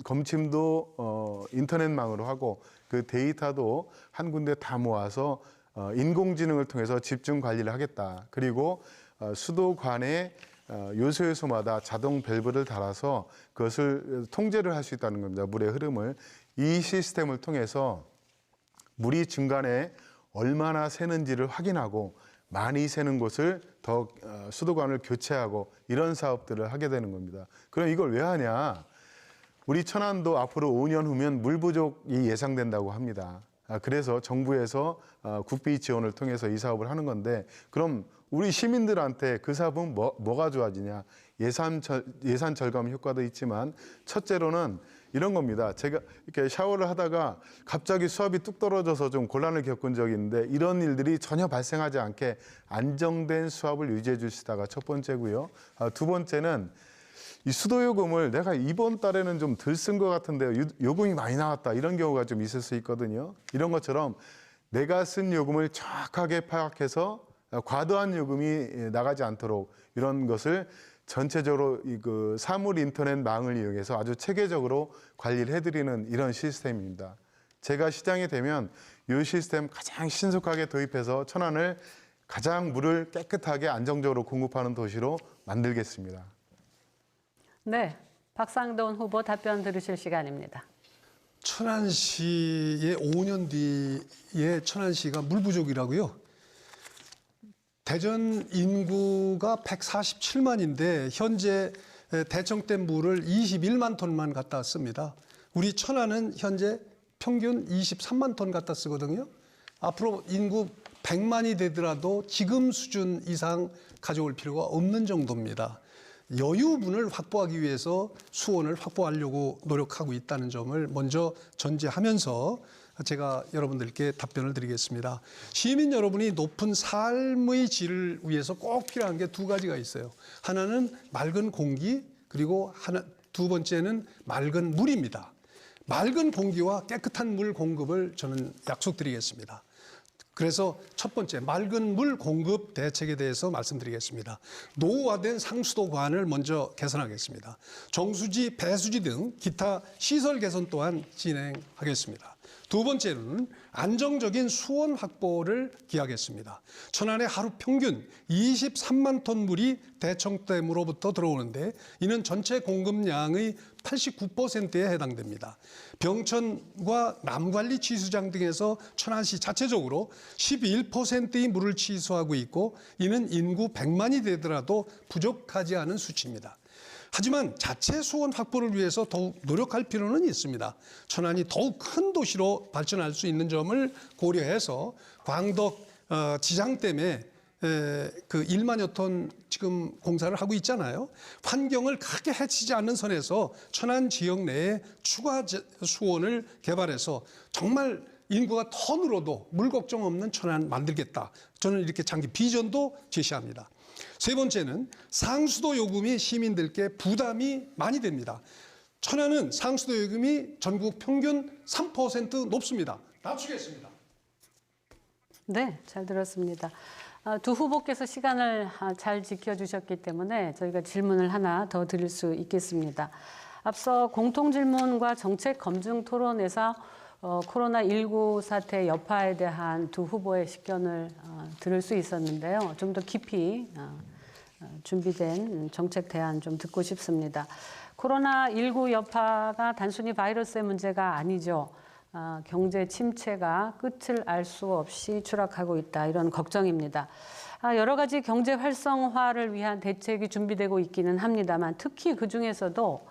검침도 인터넷망으로 하고 그 데이터도 한 군데 다 모아서 인공지능을 통해서 집중 관리를 하겠다. 그리고 수도관에 요소요소마다 자동 밸브를 달아서 그것을 통제를 할 수 있다는 겁니다. 물의 흐름을. 이 시스템을 통해서 물이 중간에 얼마나 새는지를 확인하고 많이 새는 곳을 더 수도관을 교체하고 이런 사업들을 하게 되는 겁니다. 그럼 이걸 왜 하냐? 우리 천안도 앞으로 5년 후면 물 부족이 예상된다고 합니다. 그래서 정부에서 국비 지원을 통해서 이 사업을 하는 건데 그럼 우리 시민들한테 그 사업은 뭐가 좋아지냐? 예산 절감 효과도 있지만 첫째로는 이런 겁니다. 제가 이렇게 샤워를 하다가 갑자기 수압이 뚝 떨어져서 좀 곤란을 겪은 적이 있는데 이런 일들이 전혀 발생하지 않게 안정된 수압을 유지해 주시다가 첫 번째고요. 두 번째는 이 수도요금을 내가 이번 달에는 좀 덜 쓴 것 같은데 요금이 많이 나왔다 이런 경우가 좀 있을 수 있거든요. 이런 것처럼 내가 쓴 요금을 정확하게 파악해서 과도한 요금이 나가지 않도록 이런 것을 전체적으로 그 사물 인터넷망을 이용해서 아주 체계적으로 관리를 해드리는 이런 시스템입니다. 제가 시장이 되면 이 시스템 가장 신속하게 도입해서 천안을 가장 물을 깨끗하게 안정적으로 공급하는 도시로 만들겠습니다. 네, 박상돈 후보 답변 들으실 시간입니다. 천안시의 5년 뒤에 천안시가 물 부족이라고요? 대전 인구가 147만인데 현재 대청댐 물을 21만 톤만 갖다 씁니다. 우리 천안은 현재 평균 23만 톤 갖다 쓰거든요. 앞으로 인구 100만이 되더라도 지금 수준 이상 가져올 필요가 없는 정도입니다. 여유분을 확보하기 위해서 수원을 확보하려고 노력하고 있다는 점을 먼저 전제하면서 제가 여러분들께 답변을 드리겠습니다. 시민 여러분이 높은 삶의 질을 위해서 꼭 필요한 게 두 가지가 있어요. 하나는 맑은 공기, 그리고 두 번째는 맑은 물입니다. 맑은 공기와 깨끗한 물 공급을 저는 약속드리겠습니다. 그래서 첫 번째, 맑은 물 공급 대책에 대해서 말씀드리겠습니다. 노후화된 상수도관을 먼저 개선하겠습니다. 정수지, 배수지 등 기타 시설 개선 또한 진행하겠습니다. 두 번째로는 안정적인 수원 확보를 기하겠습니다. 천안에 하루 평균 23만 톤 물이 대청댐으로부터 들어오는데 이는 전체 공급량의 89%에 해당됩니다. 병천과 남관리 취수장 등에서 천안시 자체적으로 11%의 물을 취수하고 있고 이는 인구 100만이 되더라도 부족하지 않은 수치입니다. 하지만 자체 수원 확보를 위해서 더욱 노력할 필요는 있습니다. 천안이 더욱 큰 도시로 발전할 수 있는 점을 고려해서 광덕 지장댐에 그 1만여 톤 지금 공사를 하고 있잖아요. 환경을 크게 해치지 않는 선에서 천안 지역 내에 추가 수원을 개발해서 정말 인구가 더 늘어도 물 걱정 없는 천안 만들겠다. 저는 이렇게 장기 비전도 제시합니다. 세 번째는 상수도 요금이 시민들께 부담이 많이 됩니다. 천안은 상수도 요금이 전국 평균 3% 높습니다. 낮추겠습니다. 네, 잘 들었습니다. 두 후보께서 시간을 잘 지켜주셨기 때문에 저희가 질문을 하나 더 드릴 수 있겠습니다. 앞서 공통질문과 정책 검증 토론에서 코로나19 사태 여파에 대한 두 후보의 식견을 들을 수 있었는데요. 좀 더 깊이 준비된 정책 대안 좀 듣고 싶습니다. 코로나19 여파가 단순히 바이러스의 문제가 아니죠. 경제 침체가 끝을 알 수 없이 추락하고 있다. 이런 걱정입니다. 여러 가지 경제 활성화를 위한 대책이 준비되고 있기는 합니다만 특히 그중에서도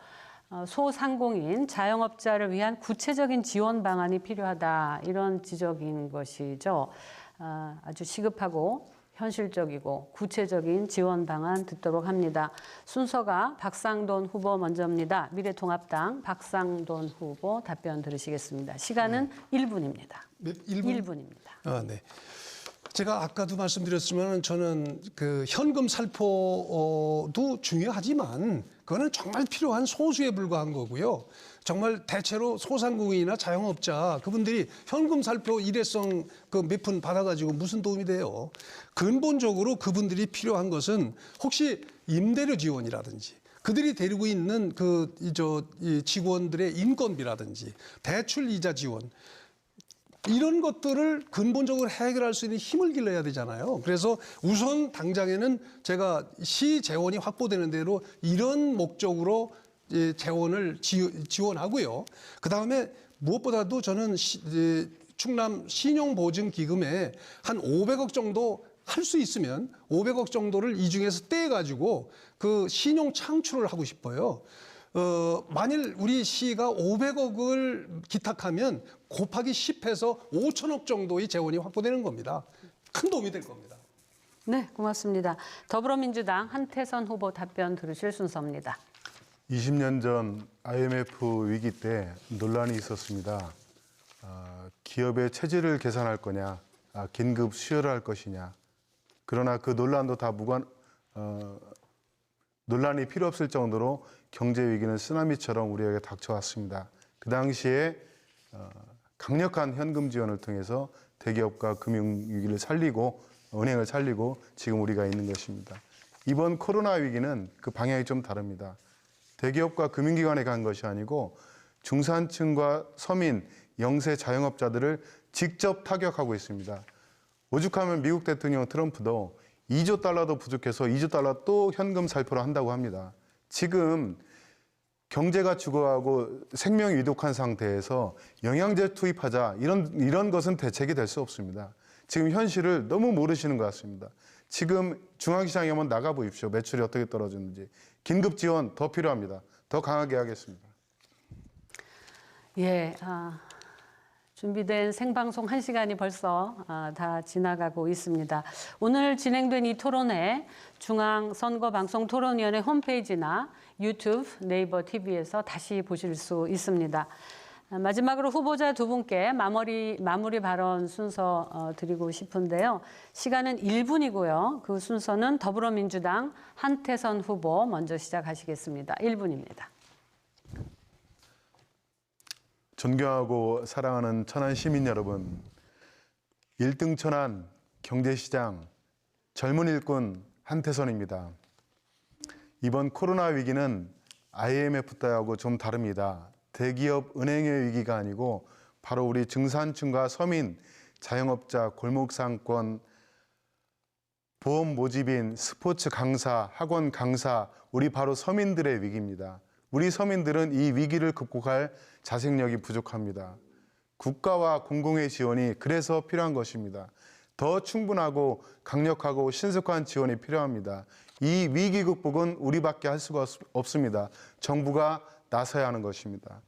소상공인, 자영업자를 위한 구체적인 지원 방안이 필요하다. 이런 지적인 것이죠. 아주 시급하고 현실적이고 구체적인 지원 방안 듣도록 합니다. 순서가 박상돈 후보 먼저입니다. 미래통합당 박상돈 후보 답변 들으시겠습니다. 시간은 1분입니다. 1분입니다. 네. 제가 아까도 말씀드렸지만 저는 그 현금 살포도 중요하지만 그거는 정말 필요한 소수에 불과한 거고요. 정말 대체로 소상공인이나 자영업자 그분들이 현금 살포 일회성 그 몇 푼 받아가지고 무슨 도움이 돼요. 근본적으로 그분들이 필요한 것은 혹시 임대료 지원이라든지 그들이 데리고 있는 이 직원들의 인건비라든지 대출 이자 지원 이런 것들을 근본적으로 해결할 수 있는 힘을 길러야 되잖아요. 그래서 우선 당장에는 제가 시 재원이 확보되는 대로 이런 목적으로 재원을 지원하고요. 그다음에 무엇보다도 저는 충남 신용보증기금에 한 500억 정도 할 수 있으면 500억 정도를 이 중에서 떼가지고 그 신용 창출을 하고 싶어요. 만일 우리 시가 500억을 기탁하면 곱하기 10해서 5천억 정도의 재원이 확보되는 겁니다. 큰 도움이 될 겁니다. 네, 고맙습니다. 더불어민주당 한태선 후보 답변 들으실 순서입니다. 20년 전 IMF 위기 때 논란이 있었습니다. 기업의 체질을 개선할 거냐, 긴급 수혈을 할 것이냐. 그러나 그 논란도 다 논란이 필요 없을 정도로 경제 위기는 쓰나미처럼 우리에게 닥쳐왔습니다. 그 당시에 강력한 현금 지원을 통해서 대기업과 금융위기를 살리고 은행을 살리고 지금 우리가 있는 것입니다. 이번 코로나 위기는 그 방향이 좀 다릅니다. 대기업과 금융기관에 간 것이 아니고 중산층과 서민, 영세 자영업자들을 직접 타격하고 있습니다. 오죽하면 미국 대통령 트럼프도 2조 달러도 부족해서 2조 달러 또 현금 살포를 한다고 합니다. 지금 경제가 죽어가고 생명이 위독한 상태에서 영양제 투입하자 이런 것은 대책이 될 수 없습니다. 지금 현실을 너무 모르시는 것 같습니다. 지금 중앙시장에 한번 나가보십시오. 매출이 어떻게 떨어졌는지. 긴급 지원 더 필요합니다. 더 강하게 하겠습니다. 예, 준비된 생방송 1시간이 벌써 다 지나가고 있습니다. 오늘 진행된 이 토론회 중앙선거방송토론위원회 홈페이지나 유튜브, 네이버 TV에서 다시 보실 수 있습니다. 마지막으로 후보자 두 분께 마무리 발언 순서 드리고 싶은데요. 시간은 1분이고요. 그 순서는 더불어민주당 한태선 후보 먼저 시작하시겠습니다. 1분입니다. 존경하고 사랑하는 천안 시민 여러분, 1등 천안 경제시장 젊은 일꾼 한태선입니다. 이번 코로나 위기는 IMF 때하고 좀 다릅니다. 대기업 은행의 위기가 아니고 바로 우리 중산층과 서민, 자영업자, 골목상권, 보험 모집인, 스포츠 강사, 학원 강사, 우리 바로 서민들의 위기입니다. 우리 서민들은 이 위기를 극복할 자생력이 부족합니다. 국가와 공공의 지원이 그래서 필요한 것입니다. 더 충분하고 강력하고 신속한 지원이 필요합니다. 이 위기 극복은 우리밖에 할 수가 없습니다. 정부가 나서야 하는 것입니다.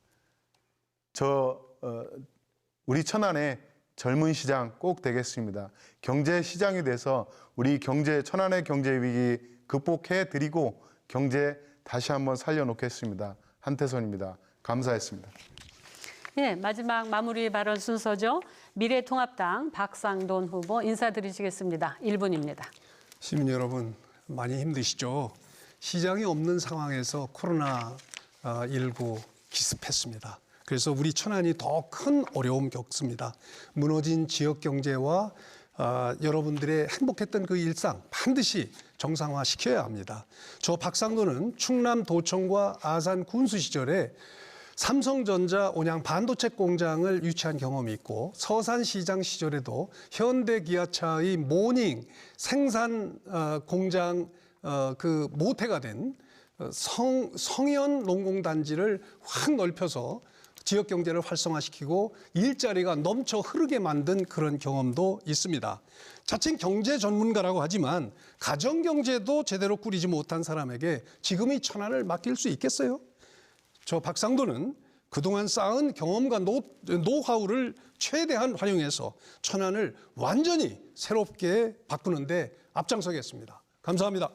우리 천안의 젊은 시장 꼭 되겠습니다. 경제 시장이 돼서 우리 천안의 경제 위기 극복해 드리고 경제 다시 한번 살려놓겠습니다. 한태선입니다. 감사했습니다. 예, 마지막 마무리 발언 순서죠. 미래통합당 박상돈 후보 인사드리시겠습니다. 1분입니다. 시민 여러분 많이 힘드시죠? 시장이 없는 상황에서 코로나19 기습했습니다. 그래서 우리 천안이 더 큰 어려움 겪습니다. 무너진 지역 경제와 여러분들의 행복했던 그 일상 반드시 정상화시켜야 합니다. 저 박상도는 충남도청과 아산 군수 시절에 삼성전자 온양 반도체 공장을 유치한 경험이 있고 서산시장 시절에도 현대기아차의 모닝 생산 공장 그 모태가 된 성현 농공단지를 확 넓혀서 지역 경제를 활성화시키고 일자리가 넘쳐 흐르게 만든 그런 경험도 있습니다. 자칭 경제 전문가라고 하지만 가정 경제도 제대로 꾸리지 못한 사람에게 지금의 천안을 맡길 수 있겠어요? 저 박상도는 그동안 쌓은 경험과 노하우를 최대한 활용해서 천안을 완전히 새롭게 바꾸는데 앞장서겠습니다. 감사합니다.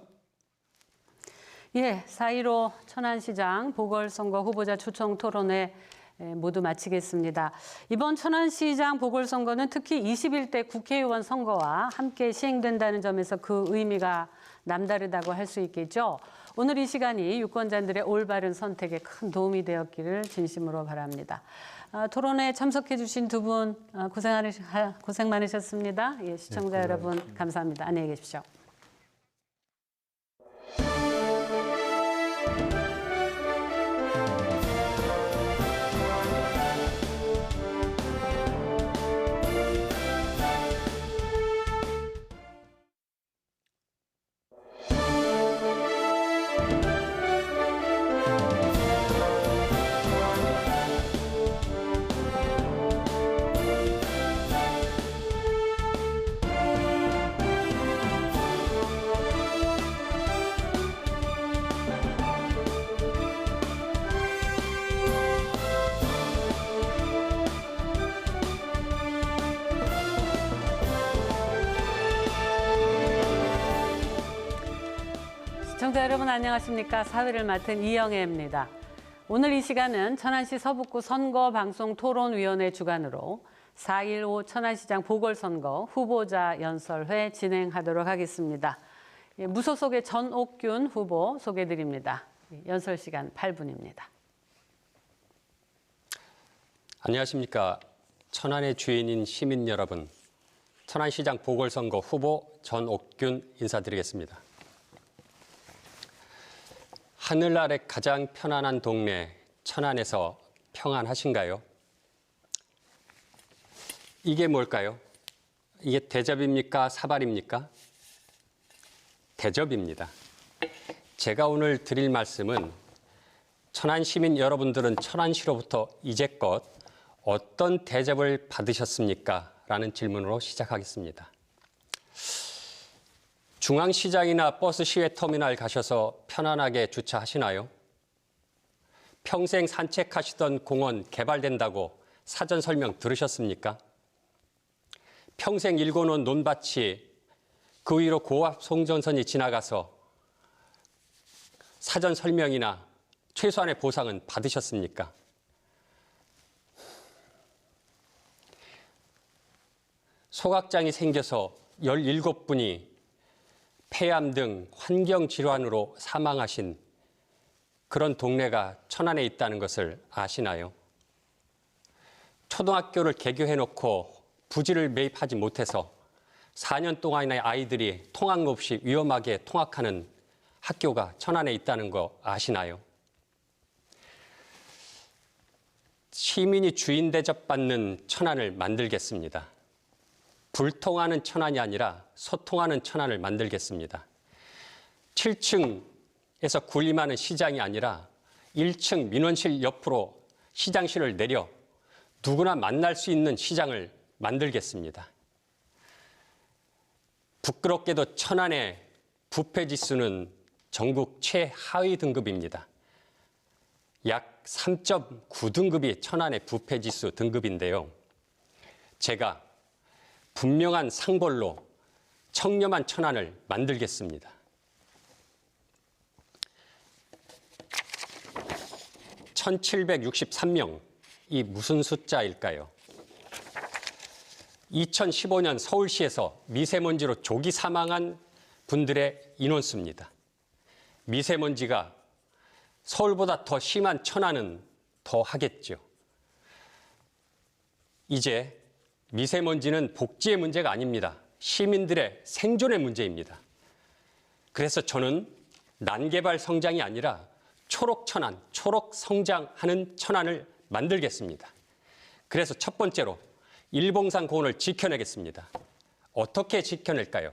예, 4.15 천안시장 보궐선거 후보자 초청 토론회 모두 마치겠습니다. 이번 천안시장 보궐선거는 특히 21대 국회의원 선거와 함께 시행된다는 점에서 그 의미가 남다르다고 할 수 있겠죠. 오늘 이 시간이 유권자들의 올바른 선택에 큰 도움이 되었기를 진심으로 바랍니다. 토론에 참석해 주신 두 분 고생 많으셨습니다. 예, 시청자 여러분 감사합니다. 안녕히 계십시오. 시청자 여러분 안녕하십니까? 사회를 맡은 이영애입니다. 오늘 이 시간은 천안시 서북구 선거방송토론위원회 주관으로 4.15 천안시장 보궐선거 후보자 연설회 진행하도록 하겠습니다. 무소속의 전옥균 후보 소개드립니다. 연설 시간 8분입니다. 안녕하십니까? 천안의 주인인 시민 여러분, 천안시장 보궐선거 후보 전옥균 인사드리겠습니다. 하늘 아래 가장 편안한 동네 천안에서 평안하신가요? 이게 뭘까요? 이게 대접입니까? 사발입니까? 대접입니다. 제가 오늘 드릴 말씀은 천안 시민 여러분들은 천안시로부터 이제껏 어떤 대접을 받으셨습니까? 라는 질문으로 시작하겠습니다. 중앙시장이나 버스 시외터미널 가셔서 편안하게 주차하시나요? 평생 산책하시던 공원 개발된다고 사전 설명 들으셨습니까? 평생 일궈놓은 논밭이 그 위로 고압 송전선이 지나가서 사전 설명이나 최소한의 보상은 받으셨습니까? 소각장이 생겨서 17분이 폐암 등 환경질환으로 사망하신 그런 동네가 천안에 있다는 것을 아시나요? 초등학교를 개교해놓고 부지를 매입하지 못해서 4년 동안의 아이들이 통학 없이 위험하게 통학하는 학교가 천안에 있다는 거 아시나요? 시민이 주인 대접받는 천안을 만들겠습니다. 불통하는 천안이 아니라 소통하는 천안을 만들겠습니다. 7층에서 군림하는 시장이 아니라 1층 민원실 옆으로 시장실을 내려 누구나 만날 수 있는 시장을 만들겠습니다. 부끄럽게도 천안의 부패 지수는 전국 최하위 등급입니다. 약 3.9등급이 천안의 부패 지수 등급인데요. 제가 분명한 상벌로 청렴한 천안을 만들겠습니다. 1763명. 이 무슨 숫자일까요? 2015년 서울시에서 미세먼지로 조기 사망한 분들의 인원수입니다. 미세먼지가 서울보다 더 심한 천안은 더 하겠죠. 이제 미세먼지는 복지의 문제가 아닙니다. 시민들의 생존의 문제입니다. 그래서 저는 난개발 성장이 아니라 초록 천안, 초록 성장하는 천안을 만들겠습니다. 그래서 첫 번째로 일봉산 고원을 지켜내겠습니다. 어떻게 지켜낼까요?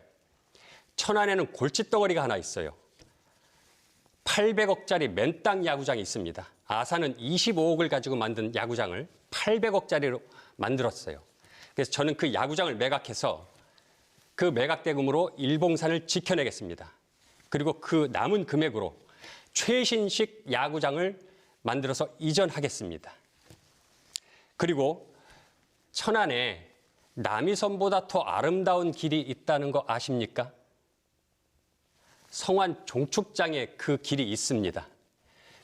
천안에는 골칫덩어리가 하나 있어요. 800억짜리 맨땅 야구장이 있습니다. 아산은 25억을 가지고 만든 야구장을 800억짜리로 만들었어요. 그래서 저는 그 야구장을 매각해서 그 매각 대금으로 일봉산을 지켜내겠습니다. 그리고 그 남은 금액으로 최신식 야구장을 만들어서 이전하겠습니다. 그리고 천안에 남이섬보다 더 아름다운 길이 있다는 거 아십니까? 성안 종축장에 그 길이 있습니다.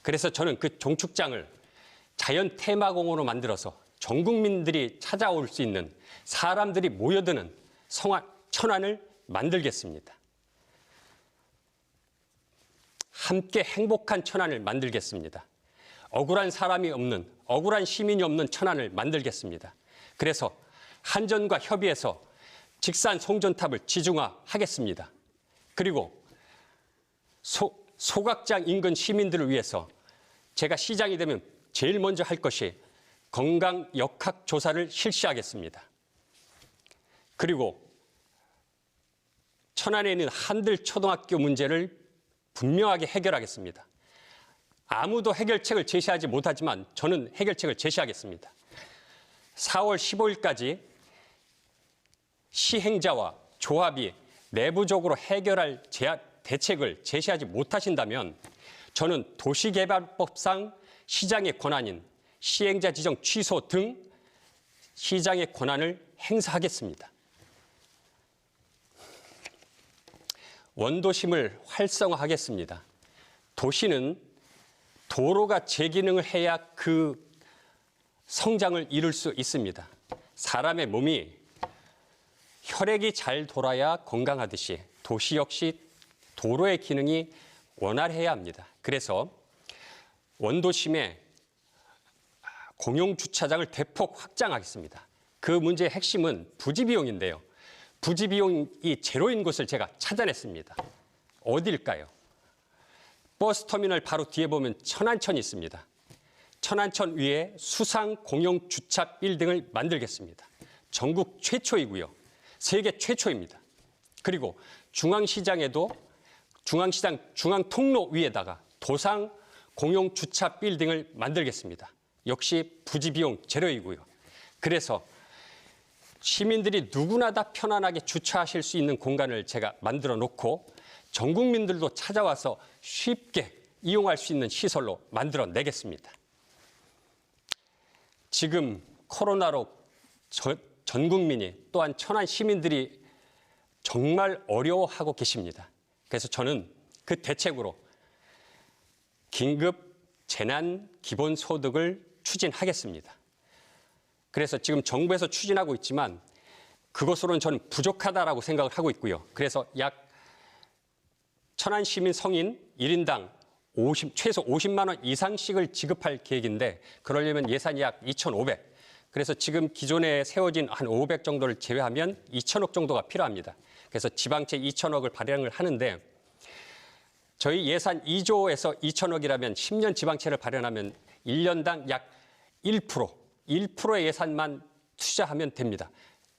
그래서 저는 그 종축장을 자연 테마공원으로 만들어서 전 국민들이 찾아올 수 있는, 사람들이 모여드는 천안을 만들겠습니다. 함께 행복한 천안을 만들겠습니다. 억울한 사람이 없는, 억울한 시민이 없는 천안을 만들겠습니다. 그래서 한전과 협의해서 직산 송전탑을 지중화하겠습니다. 그리고 소각장 인근 시민들을 위해서 제가 시장이 되면 제일 먼저 할 것이 건강 역학 조사를 실시하겠습니다. 그리고 천안에 있는 한들 초등학교 문제를 분명하게 해결하겠습니다. 아무도 해결책을 제시하지 못하지만 저는 해결책을 제시하겠습니다. 4월 15일까지 시행자와 조합이 내부적으로 해결할 대책을 제시하지 못하신다면 저는 도시개발법상 시장의 권한인 시행자 지정 취소 등 시장의 권한을 행사하겠습니다. 원도심을 활성화하겠습니다. 도시는 도로가 제 기능을 해야 그 성장을 이룰 수 있습니다. 사람의 몸이 혈액이 잘 돌아야 건강하듯이 도시 역시 도로의 기능이 원활해야 합니다. 그래서 원도심에 공용 주차장을 대폭 확장하겠습니다. 그 문제의 핵심은 부지 비용인데요. 부지 비용이 제로인 곳을 제가 찾아냈습니다. 어딜까요? 버스터미널 바로 뒤에 보면 천안천이 있습니다. 천안천 위에 수상 공용 주차 빌딩을 만들겠습니다. 전국 최초이고요. 세계 최초입니다. 그리고 중앙시장에도 중앙통로 위에다가 도상 공용 주차 빌딩을 만들겠습니다. 역시 부지 비용 제로이고요. 그래서 시민들이 누구나 다 편안하게 주차하실 수 있는 공간을 제가 만들어 놓고 전 국민들도 찾아와서 쉽게 이용할 수 있는 시설로 만들어 내겠습니다. 지금 코로나로 전 국민이 또한 천안 시민들이 정말 어려워하고 계십니다. 그래서 저는 그 대책으로 긴급 재난 기본소득을 추진하겠습니다. 그래서 지금 정부에서 추진하고 있지만 그것으로는 저는 부족하다라고 생각을 하고 있고요. 그래서 약 천안 시민 성인 1인당 최소 50만 원 이상씩을 지급할 계획인데 그러려면 예산이 약 2,500. 그래서 지금 기존에 세워진 한 500 정도를 제외하면 2,000억 정도가 필요합니다. 그래서 지방채 2,000억을 발행을 하는데 저희 예산 2조에서 2,000억이라면 10년 지방채를 발행하면 1년당 약 1%의 예산만 투자하면 됩니다.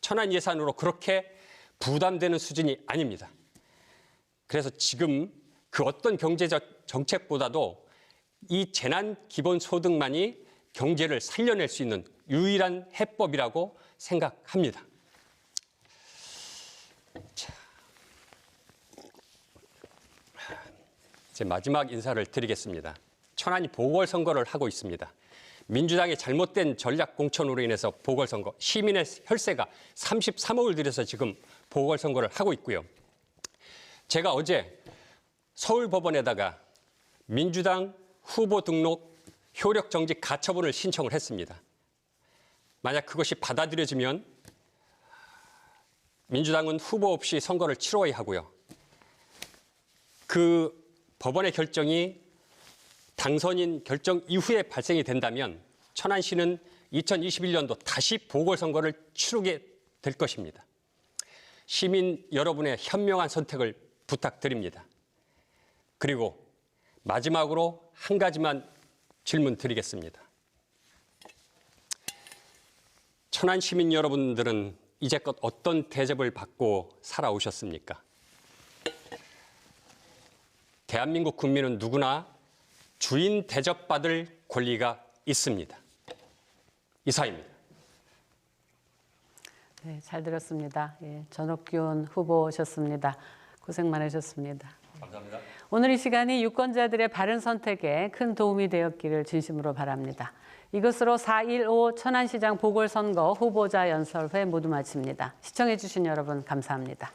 천안 예산으로 그렇게 부담되는 수준이 아닙니다. 그래서 지금 그 어떤 경제적 정책보다도 이 재난 기본소득만이 경제를 살려낼 수 있는 유일한 해법이라고 생각합니다. 자, 이제 마지막 인사를 드리겠습니다. 천안이 보궐선거를 하고 있습니다. 민주당의 잘못된 전략 공천으로 인해서 보궐선거, 시민의 혈세가 33억을 들여서 지금 보궐선거를 하고 있고요. 제가 어제 서울법원에다가 민주당 후보 등록 효력 정지 가처분을 신청을 했습니다. 만약 그것이 받아들여지면 민주당은 후보 없이 선거를 치러야 하고요. 그 법원의 결정이 당선인 결정 이후에 발생이 된다면 천안시는 2021년도 다시 보궐선거를 치르게 될 것입니다. 시민 여러분의 현명한 선택을 부탁드립니다. 그리고 마지막으로 한 가지만 질문 드리겠습니다. 천안 시민 여러분들은 이제껏 어떤 대접을 받고 살아오셨습니까? 대한민국 국민은 누구나 주인 대접받을 권리가 있습니다. 이사입니다. 네, 잘 들었습니다. 예, 전옥균 후보셨습니다. 고생 많으셨습니다. 감사합니다. 오늘 이 시간이 유권자들의 바른 선택에 큰 도움이 되었기를 진심으로 바랍니다. 이것으로 4.15 천안시장 보궐선거 후보자 연설회 모두 마칩니다. 시청해주신 여러분 감사합니다.